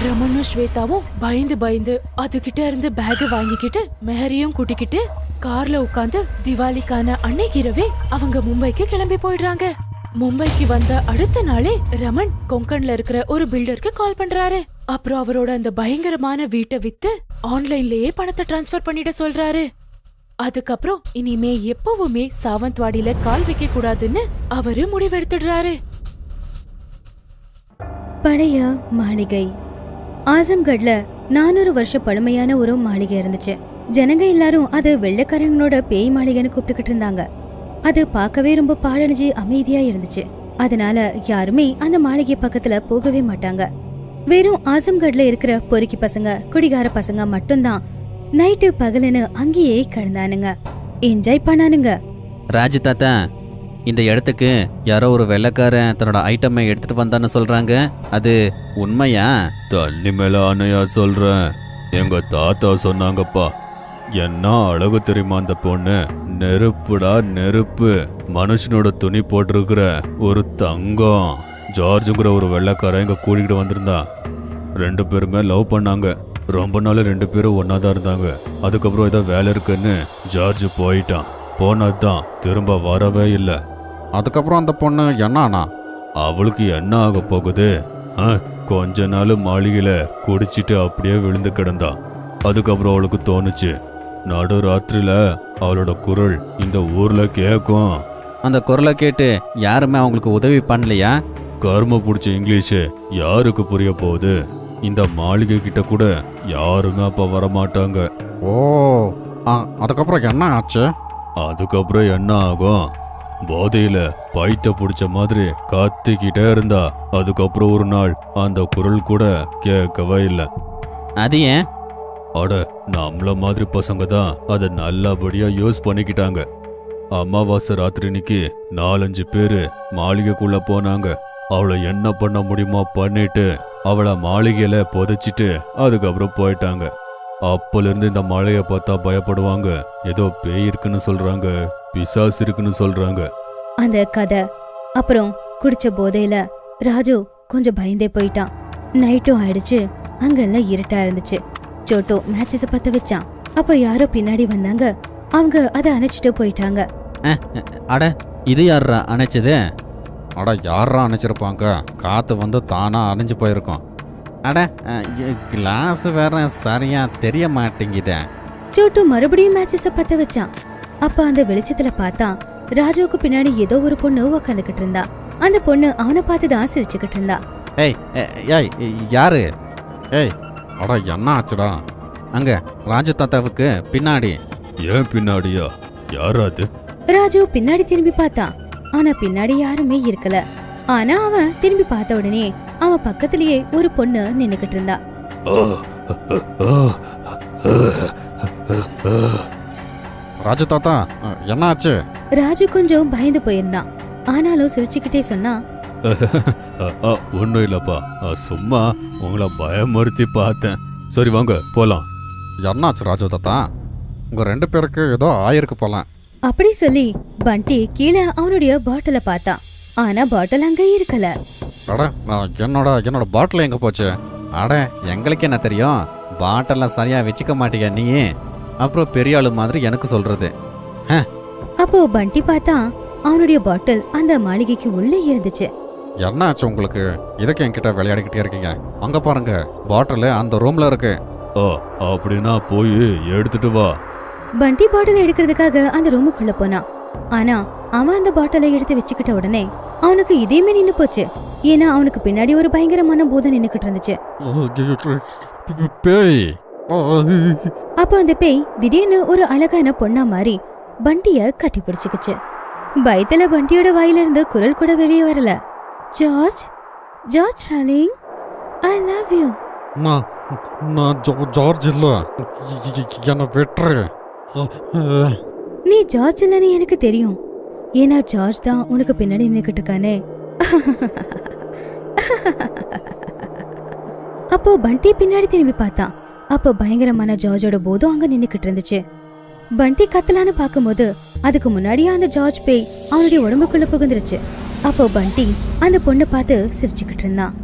ரமனும் ஸ்வேதாவும் பயந்து பயந்து அதுகிட்ட இருந்து பேக் வாங்கிக்கிட்டு மெஹரையும் கூட்டிக்கிட்டு கார்ல உட்காந்து திவாலிக்கான அன்னைக்கு இரவே அவங்க மும்பைக்கு கிளம்பி போயிடுறாங்க. மும்பைக்கு வந்த அடுத்த நாளே ரமன் கொங்கன்ல இருக்கிற ஒரு பில்டருக்கு கால் பண்றாரு. அப்புறம் அவரோட அந்த பயங்கரமான வீட்டை வித்து ஆன்லைன்லயே பணத்தை டிரான்ஸ்ஃபர் பண்ணிட சொல்றாரு. அதுக்கப்புறம் இனிமே எப்பவுமே சாவந்த்வாடியில கால் வைக்க கூடாதுன்னு அவரு முடிவெடுத்துடுறாரு. பழைய மாளிகை. ஆசம்கட்ல 400 வருஷம் பழமையான ஒரு மாளிகை இருந்துச்சு. ஜனங்க எல்லாரும் அது வெள்ளைக்காரங்களோட பேய் மாளிகைன்னு கூப்பிட்டுக்கிட்டு இருந்தாங்க. அது பார்க்கவே ரொம்ப பாழடைஞ்சு அமைதியா இருந்துச்சு. அதனால யாருமே அந்த மாளிகை பக்கத்துல போகவே மாட்டாங்க. வெறும் ஆசம்கட்ல இருக்கிற பொறுக்கி பசங்க, குடிகார பசங்க மட்டும்தான் நைட்டு பகலுன்னு அங்கேயே கிடந்தானுங்க, என்ஜாய் பண்ணானுங்க. ராஜு தாத்தா, இந்த இடத்துக்கு யாரோ ஒரு வெள்ளைக்காரன் தன்னோட ஐட்டமை எடுத்துட்டு வந்தான்னு சொல்றாங்க. அது உண்மையா? தண்ணி மேல ஆனையா சொல்றேன். எங்க தாத்தா சொன்னாங்கப்பா. என்ன அழகு தெரியுமா அந்த பொண்ணு? நெருப்புடா நெருப்பு. மனுஷனோட துணி போட்டிருக்கிற ஒரு தங்கம். ஜார்ஜுங்கிற ஒரு வெள்ளைக்காரன் இங்க கூட்டிகிட்டு வந்திருந்தான். 2 பேருமே லவ் பண்ணாங்க. ரொம்ப நாள் 2 பேரும் ஒன்னா தான் இருந்தாங்க. அதுக்கப்புறம் ஏதோ வேலை இருக்குன்னு ஜார்ஜ் போயிட்டான். போனதுதான் திரும்ப வரவே இல்லை. அதுக்கப்புறம் அந்த பொண்ணு என்ன ஆனா? அவளுக்கு என்ன ஆக போகுது? கொஞ்ச நாள் மாளிகையில குடிச்சிட்டு அப்படியே விழுந்து கிடந்தா. அதுக்கப்புறம் அவளுக்கு தோணுச்சு, நடு ராத்திரில அவளோட குரல் இந்த ஊர்ல கேட்கும். அந்த குரலை கேட்டு யாருமே அவங்களுக்கு உதவி பண்ணலையா? கர்ம பிடிச்ச இங்கிலீஷு யாருக்கு புரிய போகுது? இந்த மாளிகை கிட்ட கூட யாருமே அப்ப வரமாட்டாங்க. ஓ, அதுக்கப்புறம் என்ன ஆச்சு? அதுக்கப்புறம் என்ன ஆகும்? போதையில பைத்த பிடிச்ச மாதிரி கத்திக்கிட்டே இருந்தா. அதுக்கப்புறம் ஒரு நாள் அந்த குரல் கூட கேட்கவே இல்லை. அது ஏன்? அட, நம்மள மாதிரி பசங்க தான் அதை நல்லபடியா யூஸ் பண்ணிக்கிட்டாங்க. அமாவாசை ராத்திரினிக்கு 4-5 பேரு மாளிகைக்குள்ள போனாங்க. அவளை என்ன பண்ண முடியுமோ பண்ணிட்டு அவளை மாளிகையில புதைச்சிட்டு அதுக்கப்புறம் போயிட்டாங்க. அப்போலேருந்து இந்த மழையை பார்த்தா பயப்படுவாங்க. ஏதோ பேய் இருக்குன்னு சொல்றாங்க, பிசாசு இருக்குன்னு சொல்றாங்க. அந்த கதை அப்புறம் குடிச்ச போதையில ராஜு கொஞ்சம் பயந்தே போயிட்டான். நைட்டும் ஆயிடுச்சு. அங்கெல்லாம் இருட்டா இருந்துச்சு. சோட்டு மேட்சஸ பத்த வச்சான். அப்ப யாரோ பின்னாடி வந்தாங்க. அவங்க அதை அணைச்சிட்டு போயிட்டாங்க. அட, இது யாரா அணைச்சது? அட, யாரா அணைச்சிருப்பாங்க? காத்து வந்து தானா அணைஞ்சு போயிருக்கோம். அட, கிளாஸ் வேற சரியா தெரிய மாட்டேங்குதே. சோட்டு மறுபடியும் மேட்சஸ பத்த வச்சான். அப்ப அந்த வெளிச்சத்துல பார்த்தா ராஜுவுக்கு பின்னாடி ஏதோ ஒரு பொண்ணு உக்காந்துக்கிட்டு இருந்தா. அந்த பொண்ணு அவனை பார்த்துதான் சிரிச்சுக்கிட்டு இருந்தா. ஏய் ஏய், யாரு? ஏய், அட, என்ன ஆச்சுடா? அங்க ராஜு தாத்தாவுக்கு பின்னாடி. ஏன் பின்னாடியா? யாராது? ராஜு பின்னாடி திரும்பி பார்த்தான். ஆனா பின்னாடி யாருமே இருக்கல. ஆனா அவன் திரும்பி பார்த்த உடனே அவன் பக்கத்திலேயே ஒரு பொண்ணு நின்னுக்கிட்டு இருந்தா. ராஜு தாத்தா, என்ன ஆச்சு? ராஜு கொஞ்சம் பயந்து போயிருந்தான். ஆனாலும் சிரிச்சுக்கிட்டே சொன்னா, ஒன்னும் இல்லப்பா, சும்மா உங்களை பயமுறுத்தி பார்த்தேன். சரி வாங்க போலாம். என்னாச்சு ராஜு தாத்தா? உங்க 2 பேருக்கு ஏதோ ஆயிருக்கு போலாம். அப்படி சொல்லி பண்டி கீழே அவனுடைய பாட்டில பார்த்தான். ஆனா பாட்டில் அங்க இருக்கல. அட, என்னோட பாட்டில் எங்க போச்சு? அட, எங்களுக்கு என்ன தெரியும்? பாட்டில் சரியா வச்சுக்க மாட்டீங்க நீ. அப்புறம் பெரிய ஆளு மாதிரி எனக்கு சொல்றது. அப்போ பண்டி பார்த்தா அவனுடைய பாட்டில் அந்த மாளிகைக்கு உள்ளே இருந்துச்சு. என்ன ஆச்சு உங்களுக்கு? இதுக்கு என்கிட்ட விளையாடிக்கிட்டே இருக்கீங்க? அங்க பாருங்க, பாட்டில் அந்த ரூம்ல இருக்கு. அப்படின்னா போய் எடுத்துட்டு வா. பண்டி பாட்டில் எடுக்கிறதுக்காக அந்த ரூமுக்குள்ள போனான். ஆனா அவன் அந்த பாட்டிலை எடுத்து வச்சுக்கிட்ட உடனே அவனுக்கு இதேமே நின்னு போச்சு. ஏன்னா அவனுக்கு பின்னாடி ஒரு பயங்கரமான பூதம் நின்னுக்கிட்டு இருந்துச்சு. பேய். அப்ப அந்த பேய் திடீர்னு ஒரு அழகான பொண்ணா மாறி பண்டிய கட்டி பிடிச்சுக்கிச்சு. பயத்துல பண்டியோட வாயிலிருந்து குரல் கூட வெளியே வரல. George, George darling, I love you. நான் ஜார்ஜ் இல்ல, என்ன வெற்று. நீ ஜார்ஜ் இல்லன்னு எனக்கு தெரியும். ஏன்னா ஜார்ஜ் தான் உனக்கு பின்னாடி நின்னுக்கிட்டு இருக்கானே. அப்போ பண்டி பின்னாடி திரும்பி பார்த்தான். அப்போ பயங்கரமான ஜார்ஜோட போதும் அங்க நின்னுக்கிட்டு இருந்துச்சு. பண்டி கத்தலான்னு பார்க்கும்போது அதுக்கு முன்னாடியே அந்த ஜார்ஜ் பேய் அவனுடைய உடம்புக்குள்ள புகுந்துருச்சு. அப்போ பண்டி அந்த பொண்ணை பார்த்து சிரிச்சுக்கிட்டு இருந்தான்.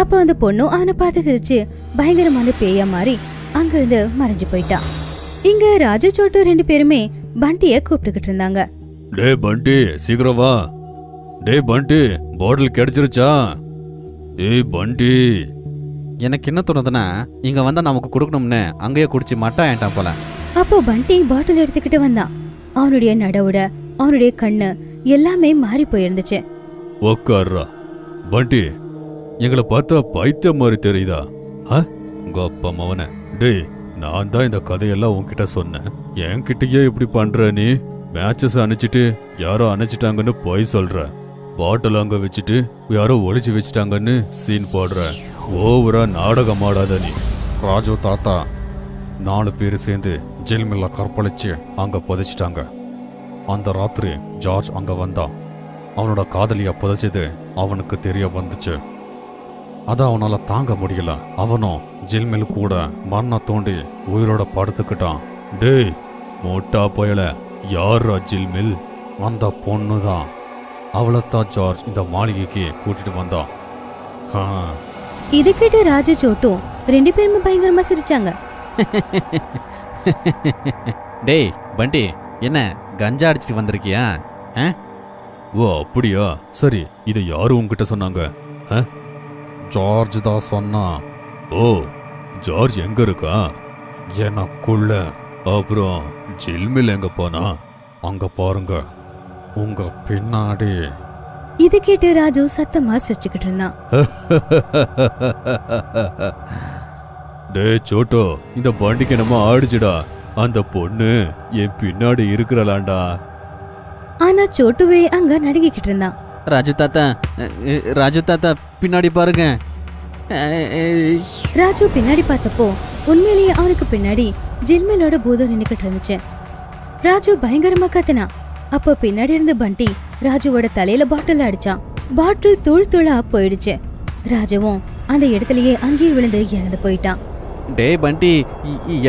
அப்போ அந்த பொண்ணும் அவனை பார்த்து சிரிச்சு பயங்கரமான பேயா மாறி அங்கிருந்து மறைஞ்சு போயிட்டான். இங்க ராஜு சோட்டு 2 பேருமே பண்டிய கூப்பிட்டுக்கிட்டு இருந்தாங்க. டே பண்டி, சீக்கிரம் வா. டே பண்டி, பாட்டில் கிடைச்சிருச்சா? ஏய் பண்டி. எனக்கு என்ன தோணுதுன்னா, இங்க வந்தா நமக்கு கொடுக்கணும்னு அங்கேயே குடிச்சு மட்டா ஏன்ட்டான் போல. அப்போ பண்டி பாட்டில் எடுத்துக்கிட்டு வந்தான். அவனுடைய நடவுட, அவனுடைய கண்ணு எல்லாமே மாறி போயிருந்துச்சு. உக்கார்றா. பண்டி, எங்களை பார்த்தா பைத்தியம் மாதிரி தெரியுதா? உங்க அப்பா மவன. டேய், நான் தான் இந்த கதையெல்லாம் உன்கிட்ட சொன்னேன். என்கிட்டயே இப்படி பண்ற நீ? மேட்சஸ் அணைச்சிட்டு யாரோ அணைச்சிட்டாங்கன்னு போய் சொல்ற. பாட்டில் அங்க வச்சுட்டு யாரோ ஒளிச்சு வச்சுட்டாங்கன்னு சீன் போடுற. ஓவரா நாடகம் ஆடாத நீ. ராஜு தாத்தா, 4 பேர் சேர்ந்து ஜெல்மில்ல கற்பழிச்சு அங்க புதைச்சிட்டாங்க. அந்த ராத்திரி ஜார்ஜ் அங்க வந்தான். அவனோட காதலிய புதைச்சது அவனுக்கு தெரிய வந்துச்சு. அதை அவனால தாங்க முடியல. அவனும் ஜில்மில் கூட மண்ணை தோண்டி உயிரோட படுத்துக்கிட்டான். டேய் மோட்டா போயல, யாரா ஜில்மில்? அந்த பொண்ணு தான். அவளைத்தான் ஜார்ஜ் இந்த மாளிகைக்கு கூட்டிட்டு வந்தான். இது கேட்டு ராஜு சோட்டும் 2 பேருமே பயங்கரமா சிரிச்சாங்க. டேய் பண்டி, என்ன கஞ்சா அடிச்சிட்டு வந்திருக்கியா? ஓ அப்படியா? சரி, இதை யாரு உங்ககிட்ட சொன்னாங்க? ஜார்ஜ் தான் சொன்னா. ஓ, ஜார்ஜ் எங்க இருக்கா? எனக்குள்ள. அப்புறம் ஜில்மில் எங்க போனா? அங்க பாருங்க, உங்க பின்னாடி. இது கேட்டு ராஜு சத்தமா சிரிச்சுக்கிட்டு இருந்தான். டே சோட்டோ, இந்த பண்டிகை நம்ம ஆடிச்சுடா. அந்த பொண்ணு என் பின்னாடி இருக்கிறலாண்டா. ஆனா சோட்டுவே அங்க நடுங்கிக்கிட்டு இருந்தான். ராஜு தாத்தா பின்னாடி பாருங்க. ராஜு பின்னாடி பார்த்தப்போ உண்மையிலேயே அவனுக்கு பின்னாடி ஜில்மிலோட பூதம் நின்னுக்கிட்டு இருந்துச்சு. ராஜு பயங்கரமா கத்துனா. அப்போ பின்னாடி இருந்து பண்டி ராஜுவோட தலையில பாட்டில் அடிச்சான். பாட்டில் தூள் தூளா போயிடுச்சு. ராஜுவும் அந்த இடத்துலயே அங்கேயே விழுந்து இறந்து போயிட்டான். டேய் பண்டி,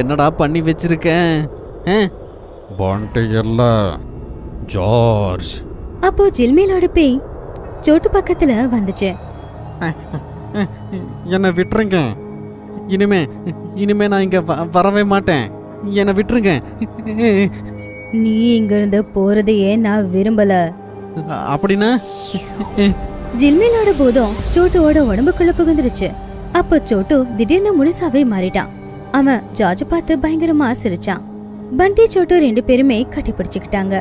என்னடா பண்ணி வச்சிருக்க? பண்டி இல்ல, ஜார்ஜ். அப்போ ஜில்மிலோட பேய் சோட்டு பக்கத்துல வந்துச்சு. என்னை விட்டுருங்க. இனிமே நான் இங்க வரவே மாட்டேன். என்னை விட்டுருங்க. நீ இங்க இருந்து போறதையே நான் விரும்பல. அப்படின்னா? ஜில்மிலோட பூதம் சோட்டுவோட உடம்புக்குள்ள புகுந்துருச்சு. அப்போ சோட்டு திடீர்னு முழுசாவே மாறிட்டான். அவன் ஜார்ஜ் பார்த்து பயங்கரமா சிரிச்சான். பண்டி சோட்டு 2 பேருமே கட்டி பிடிச்சுக்கிட்டாங்க.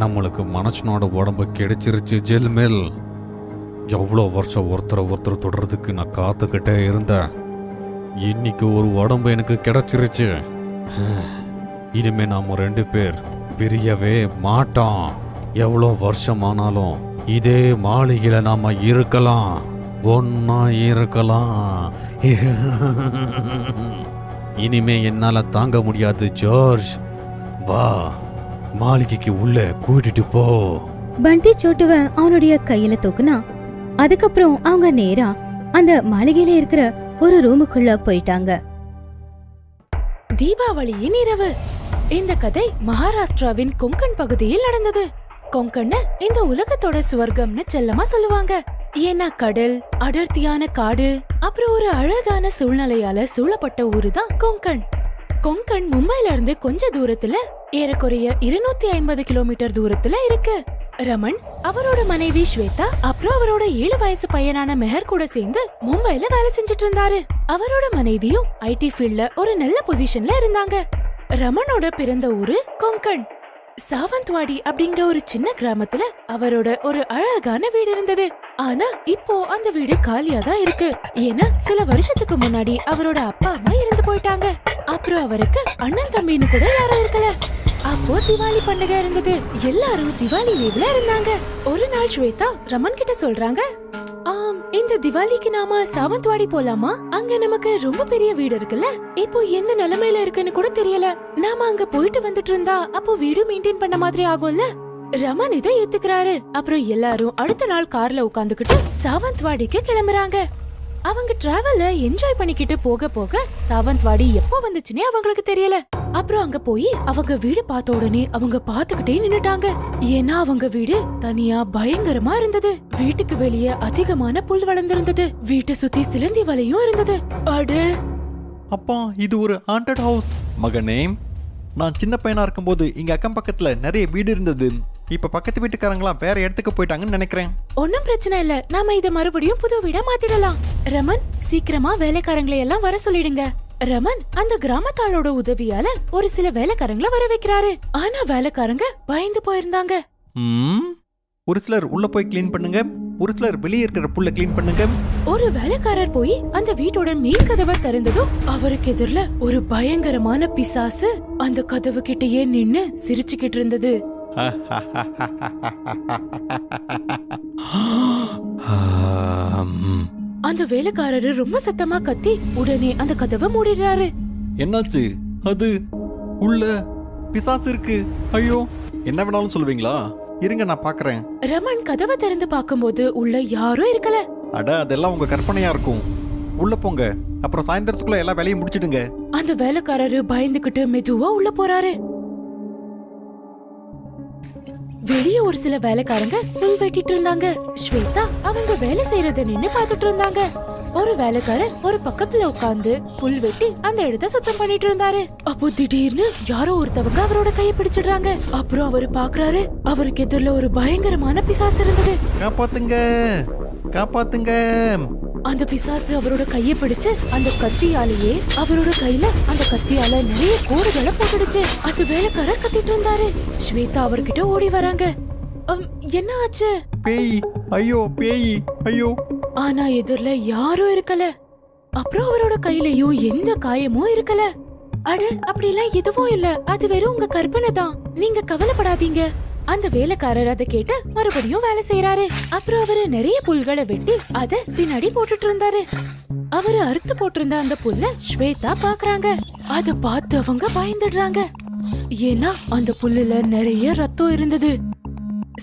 நம்மளுக்கு மனுஷனோட உடம்பு கிடைச்சிருச்சு ஜில்மில். எவ்வளோ வருஷம் ஒருத்தர் தொடர்றதுக்கு நான் காத்துக்கிட்டே இருந்தேன். இன்னைக்கு ஒரு உடம்பு எனக்கு கிடைச்சிருச்சு. இனிமே நாம 2 பேர் பிரியவே மாட்டோம். எவ்வளோ வருஷம் ஆனாலும் இதே மாளிகையில நாம இருக்கலாம், ஒன்னா இருக்கலாம். இனிமே என்னால தாங்க முடியாது ஜார்ஜ். வா, மாளிகைக்கு உள்ள கூட்டிட்டு போ. பண்டி சோட்டுவ அவனுடைய கையில தூக்குனா. அதுக்கப்புறம் அவங்க நேரா அந்த மாளிகையில இருக்கிற ஒரு ரூமுக்குள்ள போயிட்டாங்க. தீபாவளியின் இரவு. இந்த கதை மகாராஷ்டிராவின் கொங்கன் பகுதியில் நடந்தது. கொங்கன் இந்த உலகத்தோட சுவர்க்கம்னு செல்லமா சொல்லுவாங்க. ஏன்னா கடல், அடர்த்தியான காடு, அப்புறம் ஒரு அழகான சூழ்நிலையால சூழப்பட்ட ஊரு தான் கொங்கன். கொங்கன் மும்பைல இருந்து கொஞ்ச தூரத்துல, ஏறக்குறைய 250 கிலோமீட்டர் தூரத்துல இருக்கு. ரமன், அவரோட மனைவி ஸ்வேதா, அப்புறம் அவரோட 7 வயசு பையனான மெஹர் கூட சேர்ந்து மும்பைல வேலை செஞ்சுட்டு இருந்தாரு. அவரோட மனைவியும் ஐடி ஃபீல்ட்ல ஒரு நல்ல பொசிஷன்ல இருந்தாங்க. ரமனோட பிறந்த ஊரு கொங்கன். சாவந்த்வாடி அப்படிங்கிற ஒரு சின்ன கிராமத்துல அவரோட ஒரு அழகான வீடு இருந்தது. ஆனா இப்போ அந்த வீடு காலியா தான் இருக்கு. ஏன்னா சில வருஷத்துக்கு முன்னாடி அவரோட அப்பா அம்மா இறந்து போயிட்டாங்க. அப்புறம் அவருக்கு அண்ணன் தம்பின்னு கூட யாரும் இருக்கல. அப்போ திவாலி பண்டிகை இருந்தது. எல்லாரும் திவாலி லீவ்ல இருந்தாங்க. ஒரு நாள் ஸ்வேதா ரமன் கிட்ட சொல்றாங்க, இந்த திவாலிக்கு நாம சாவந்த்வாடி போலாமா? அங்க நமக்கு ரொம்ப பெரிய வீடு இருக்குல்ல. இப்போ எந்த நிலைமையில இருக்குன்னு கூட தெரியல. நாம அங்க போயிட்டு வந்துட்டு இருந்தா அப்போ வீடு மெயின்டைன் பண்ண மாதிரி ஆகும்ல. ரமன் இதை ஏத்துக்கிறாரு. அப்புறம் எல்லாரும் அடுத்த நாள் கார்ல உட்காந்துக்கிட்டு சாவந்த்வாடிக்கு கிளம்புறாங்க. அவங்க டிராவல என்ஜாய் பண்ணிக்கிட்டு போக போக சாவந்த்வாடி எப்போ வந்துச்சுன்னே அவங்களுக்கு தெரியல. அப்புறம் அங்க போய் அவங்க வீடு பார்த்த உடனே அவங்க பாத்துக்கிட்டே நின்னுட்டாங்க. ஏன்னா அவங்க வீடு தனியா பயங்கரமா இருந்தது. வீட்டுக்கு வெளியே அதிகமான புல் வளர்ந்திருந்தது. வீட்டை சுத்தி சிலந்தி வலையும் இருந்தது. அட அப்பா, இது ஒரு ஹாண்டட் ஹவுஸ். மகனே, நான் சின்ன பையனா இருக்கும்போது இங்க அக்கம் பக்கத்துல நிறைய வீடு இருந்தது. இப்ப பக்கத்து வீட்டுக்காரங்களா வேற இடத்துக்கு போயிட்டாங்கன்னு நினைக்கிறேன். ஒன்னும் பிரச்சனை இல்ல, நாம இத மறுபடியும் புது வீடா மாத்திடலாம். ரமன், சீக்கிரமா வேலைக்காரங்களை எல்லாம் வர சொல்லிடுங்க. ரமன் அந்த கிராமத்தாளோட உதவியால ஒரு சில வேலைக்காரங்களை வர வைக்கிறாரு. ஆனா வேலைக்காரங்க பயந்து போயிருந்தாங்க. ஒரு சிலர் உள்ள போய் கிளீன் பண்ணுங்க, ஒரு சிலர் வெளியே இருக்கிற புல்ல கிளீன் பண்ணுங்க. ஒரு வேலைக்காரர் போய் அந்த வீட்டோட மேல் கதவை திறந்ததும் அவருக்கு எதிரில ஒரு பயங்கரமான பிசாசு அந்த கதவு கிட்டயே நின்னு சிரிச்சுக்கிட்டு இருந்தது. அந்த வேலைக்காரரு ரொம்ப சத்தமா கத்தி உடனே அந்த கதவை மூடிடுறாரு. என்னாச்சு? அது உள்ள பிசாசு இருக்கு. ஐயோ, என்ன வேணாலும் சொல்லுவீங்களா? இருங்க, நான் பாக்குறேன். ரமன் கதவை திறந்து பார்க்கும்போது உள்ள யாரும் இருக்கல. அட, அதெல்லாம் உங்க கற்பனையா இருக்கும். உள்ள போங்க, அப்புறம் சாயந்தரத்துக்குள்ள எல்லா வேலையும் முடிச்சிடுங்க. அந்த வேலைக்காரரு பயந்துகிட்டு மெதுவா உள்ள போறாரு. வெளியே ஒரு சில வேலைக்காரங்க புல் வெட்டிட்டு இருந்தாங்க. ஸ்வேதா அவங்க வேலை செய்யறத நின்னு பாத்துட்டு இருந்தாங்க. ஒரு வேலைக்காரர் ஒரு பக்கத்துல உட்கார்ந்து புல் வெட்டி அந்த இடத்த சுத்தம் பண்ணிட்டு இருந்தாரு. அப்போ திடீர்னு யாரோ ஒருத்தவங்க அவரோட கையை பிடிச்சிடுறாங்க. அப்புறம் அவரு பாக்குறாரு, அவருக்கு எதிரில ஒரு பயங்கரமான பிசாசு இருந்தது. காப்பாத்துங்க, காப்பாத்துங்க. அந்த பிசாசு அவரோட கையை பிடிச்சு அந்த கத்தியாலேயே அவரோட கையில அந்த கத்தியால நிறைய கோடுகளை போட்டுடுச்சு. அந்த வேலைக்காரர் கத்திட்டு இருந்தாரு. ஸ்வேதா அவர்கிட்ட ஓடி வராங்க. என்ன ஆச்சு? பேய், ஐயோ பேய், ஐயோ. ஆனா எதிரில யாரும் இருக்கல. அப்புறம் அவரோட கையிலயும் எந்த காயமும் இருக்கல. அட, அப்படிலாம் எதுவும் இல்ல, அது வெறும் உங்க கற்பனை தான், நீங்க கவலைப்படாதீங்க. அந்த வேலைக்காரர் அதை கேட்டு மறுபடியும் வேலை செய்யறாரு. அப்புறம் அவரு நிறைய புல்களை வெட்டி அத பின்னாடி போட்டுட்டு இருந்தாரு. அவரு அறுத்து போட்டிருந்த அந்த புல்ல ஸ்வேதா பாக்குறாங்க. அத பார்த்து அவங்க பயந்துடுறாங்க. ஏன்னா அந்த புல்லுல நிறைய ரத்தம் இருந்தது.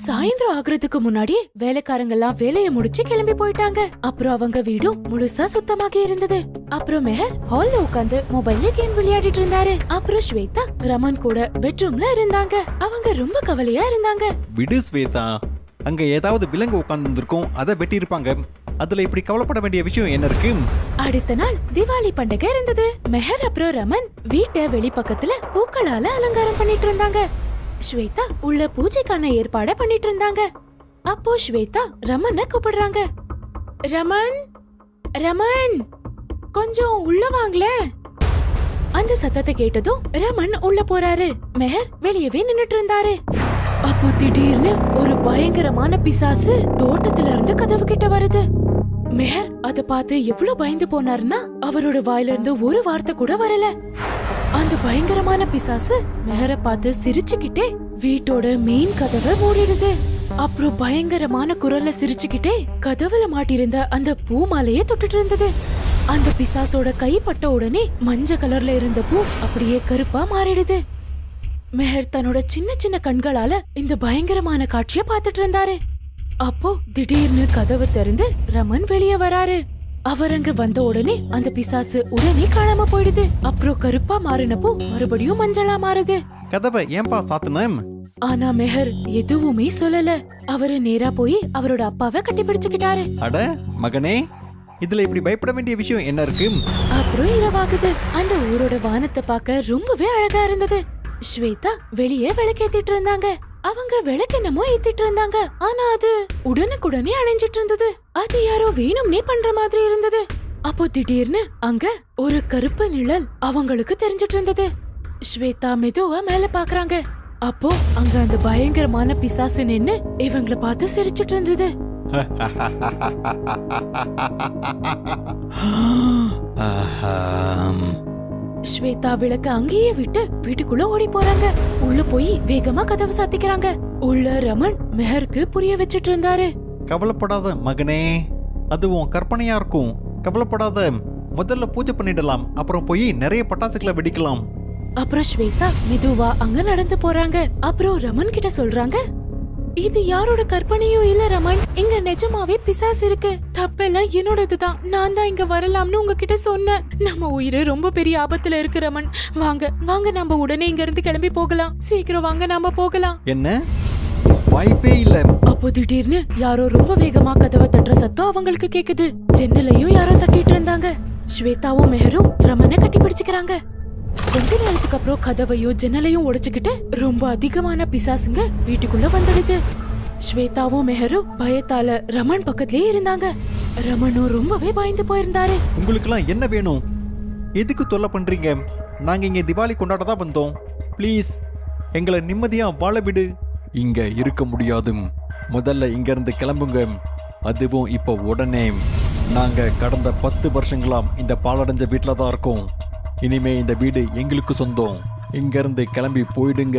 சாயந்தரம் ஆகுறதுக்கு முன்னாடி வேலைக்காரங்க எல்லாம் வேலையை முடிச்சு கிளம்பி போயிட்டாங்க. அப்புறம் அவங்க வீடும் முழுசா சுத்தமாகி இருந்தது. அப்புறம் மெஹர் ஹால்ல உட்கார்ந்து மொபைல்ல கேம் விளையாடிட்டு இருந்தாரு. அப்புறம் ஸ்வேதா ரமன் கூட பெட்ரூம்ல இருந்தாங்க. அவங்க ரொம்ப கவலையா இருந்தாங்க. விடு ஸ்வேதா, அங்க ஏதாவது விலங்கு உட்கார்ந்து இருந்திருக்கும், அதை வெட்டி இருப்பாங்க. அதுல இப்படி கவலைப்பட வேண்டிய விஷயம் என்ன இருக்கு? அடுத்த நாள் திவாலி பண்டிகை இருந்தது. மெஹர் அப்புறம் ரமன் வீட்டை வெளிப்பக்கத்துல பூக்களால அலங்காரம் பண்ணிட்டு இருந்தாங்க. ஸ்வேதா உள்ள பூஜைக்கான ஏற்பாட பண்ணிட்டு இருந்தாங்க. அப்போ ஸ்வேதா ரமனை கூப்பிடுறாங்க. ரமன், ரமன், கொஞ்சம் உள்ள வாங்கல. அந்த சத்தத்தை கேட்டதும் ரமன் உள்ள போறாரு. மெஹர் வெளியவே நின்னுட்டு இருந்தாரு. அப்போ திடீர்னு ஒரு பயங்கரமான பிசாசு தோட்டத்துல இருந்து கதவு கிட்ட வருது. மெஹர் அத பார்த்து எவ்வளவு பயந்து போனாருன்னா அவரோட வாயில இருந்து ஒரு வார்த்தை கூட வரல. அந்த பயங்கரமான பிசாசு மெஹரை பார்த்து சிரிச்சுக்கிட்டே வீட்டோட மெயின் கதவை மூடிடுது. அப்புறம் பயங்கரமான குரல்ல சிரிச்சுக்கிட்டே கதவுல மாட்டிருந்த அந்த பூ மாலையை தொட்டுட்டு இருந்தது. அந்த பிசாசோட கை பட்ட உடனே மஞ்சள் கலர்ல இருந்த பூ அப்படியே கருப்பா மாறிடுது. மெஹர் தன்னோட சின்ன சின்ன கண்களால இந்த பயங்கரமான காட்சிய பாத்துட்டு இருந்தாரு. அப்போ திடீர்னு கதவு திறந்து ரமன் வெளியே வராரு. அவர் அங்க வந்த உடனே அந்த பிசாசு உடனே காணாம போயிடுது. அப்புறம் கருப்பா மாறினப்போ மறுபடியும் மஞ்சளா மாறுது. கதவை ஏன்பா சாத்துனம்? ஆனா மெஹர் எதுவுமே சொல்லல. அவரு நேரா போய் அவரோட அப்பாவை கட்டி பிடிச்சுக்கிட்டாரு. அட மகனே, இதுல இப்படி பயப்பட வேண்டிய விஷயம் என்ன இருக்கு? அப்புறம் இரவாகுது. அந்த ஊரோட வானத்தை பார்க்க ரொம்பவே அழகா இருந்தது. ஸ்வேதா வெளியே விளக்கேத்திட்டு இருந்தாங்க. அவங்க விளக்கென்னமோ ஏத்திட்டு இருந்தாங்க. ஆனா அது உடனுக்குடனே அணைஞ்சிட்டு இருந்தது. அது யாரோ வேணும்னே பண்ற மாதிரி இருந்தது. அப்போ திடீர்னு அங்க ஒரு கருப்பு நிழல் அவங்களுக்கு தெரிஞ்சிட்டு இருந்தது. ஸ்வேதா மெதுவா மேல பாக்குறாங்க. அப்போ அங்க அந்த பயங்கரமான பிசாசு நின்னு இவங்கள பார்த்து சிரிச்சிட்டு இருந்தது. ஸ்வேதா விளக்க அங்கேயே விட்டு வீட்டுக்குள்ள ஓடி போறாங்க. உள்ள போய் வேகமா கதவு சாத்திக்கிறாங்க. உள்ள ரமன் மெஹருக்கு புரிய வச்சிட்டு இருந்தாரு. கவலைப்படாத மகனே, அதுவும் கற்பனையா இருக்கும். கவலைப்படாத, முதல்ல பூஜை பண்ணிடலாம், அப்புறம் போய் நிறைய பட்டாசுகளை வெடிக்கலாம். அப்புறம் ஸ்வேதா மெதுவா அங்க நடந்து போறாங்க. அப்புறம் ரமன் கிட்ட சொல்றாங்க, இது யாரோட கற்பனையும் இல்ல ரமன், இங்க நிஜமாவே பிசாசு இருக்கு. தப்பெல்லாம் என்னோடதுதான். நான் தான் இங்க வரலாம்னு உங்ககிட்ட சொன்னேன். நம்ம உயிரு ரொம்ப பெரிய ஆபத்துல இருக்கு ரமன். வாங்க வாங்க, நம்ம உடனே இங்க இருந்து கிளம்பி போகலாம். சீக்கிரம் வாங்க, நாம போகலாம். என்ன? வாய்ப்பே இல்ல. அப்போ திடீர்னு யாரோ ரொம்ப வேகமா கதவை தட்டுற சத்தம் அவங்களுக்கு கேக்குது. ஜன்னலையும் யாரோ தட்டிட்டு இருந்தாங்க. ஸ்வேதாவும் மெஹரும் ரமனை கட்டி பிடிச்சுக்கிறாங்க. கொஞ்ச நேரத்துக்கு அப்புறம் கதவையும் ஜன்னலையும் உடைச்சுக்கிட்டு ரொம்ப அதிகமான பிசாசுங்க வீட்டுக்குள்ள வந்துடுது. ஸ்வேதாவும் மெஹரும் பயத்தால ரமன் பக்கத்திலே இருந்தாங்க. ரமனும் ரொம்பவே பயந்து போயிருந்தாரு. உங்களுக்கெல்லாம் என்ன வேணும்? எதுக்கு தொல்லை பண்றீங்க? நாங்க இங்க திவாலி கொண்டாடதான் வந்தோம். ப்ளீஸ் எங்களை நிம்மதியா வாழ விடு. இங்க இருக்க முடியாது. முதல்ல இங்க இருந்து கிளம்புங்க. அதுவும் இப்போ உடனே. நாங்க கடந்த 10 வருஷங்களாம் இந்த பாலடைஞ்ச வீட்டுல தான் இருக்கோம். இனிமே இந்த வீடு எங்களுக்கு சொந்தம். இங்க இருந்து கிளம்பி போயிடுங்க.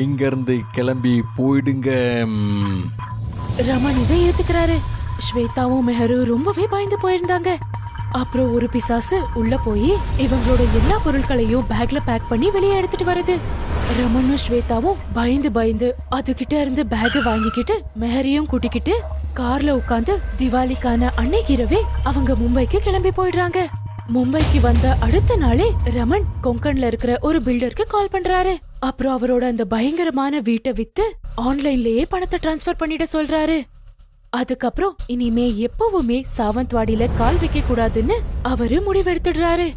இங்க இருந்து கிளம்பி போயிடுங்க. ரமன் இதை ஏத்துக்கிறாரு. ஸ்வேதாவும் மெஹரும் ரொம்பவே பயந்து போயிருந்தாங்க. அப்புறம் ஒரு பிசாசு உள்ள போய் இவங்களோட எல்லா பொருட்களையும் பேக்ல பேக் பண்ணி வெளியே எடுத்துட்டு வருது. ரமனும் ஸ்வேதாவும் பயந்து பயந்து அதுகிட்ட இருந்து பேக் வாங்கிக்கிட்டு மெஹரையும் கூட்டிக்கிட்டு கார்ல உட்காந்து திவாலிக்கான அன்னைக்கு இரவே அவங்க மும்பைக்கு கிளம்பி போயிடுறாங்க. மும்பைக்கு வந்த அடுத்த நாளே ரமன் கொங்கன்ல இருக்கிற ஒரு பில்டருக்கு கால் பண்றாரு. அப்புறம் அவரோட அந்த பயங்கரமான வீட்டை வித்து ஆன்லைன்லயே பணத்தை டிரான்ஸ்ஃபர் பண்ணிட சொல்றாரு. அதுக்கப்புறம் இனிமே எப்பவுமே சாவந்த்வாடியில கால் வைக்க கூடாதுன்னு அவரு முடிவெடுத்துடுறாரு.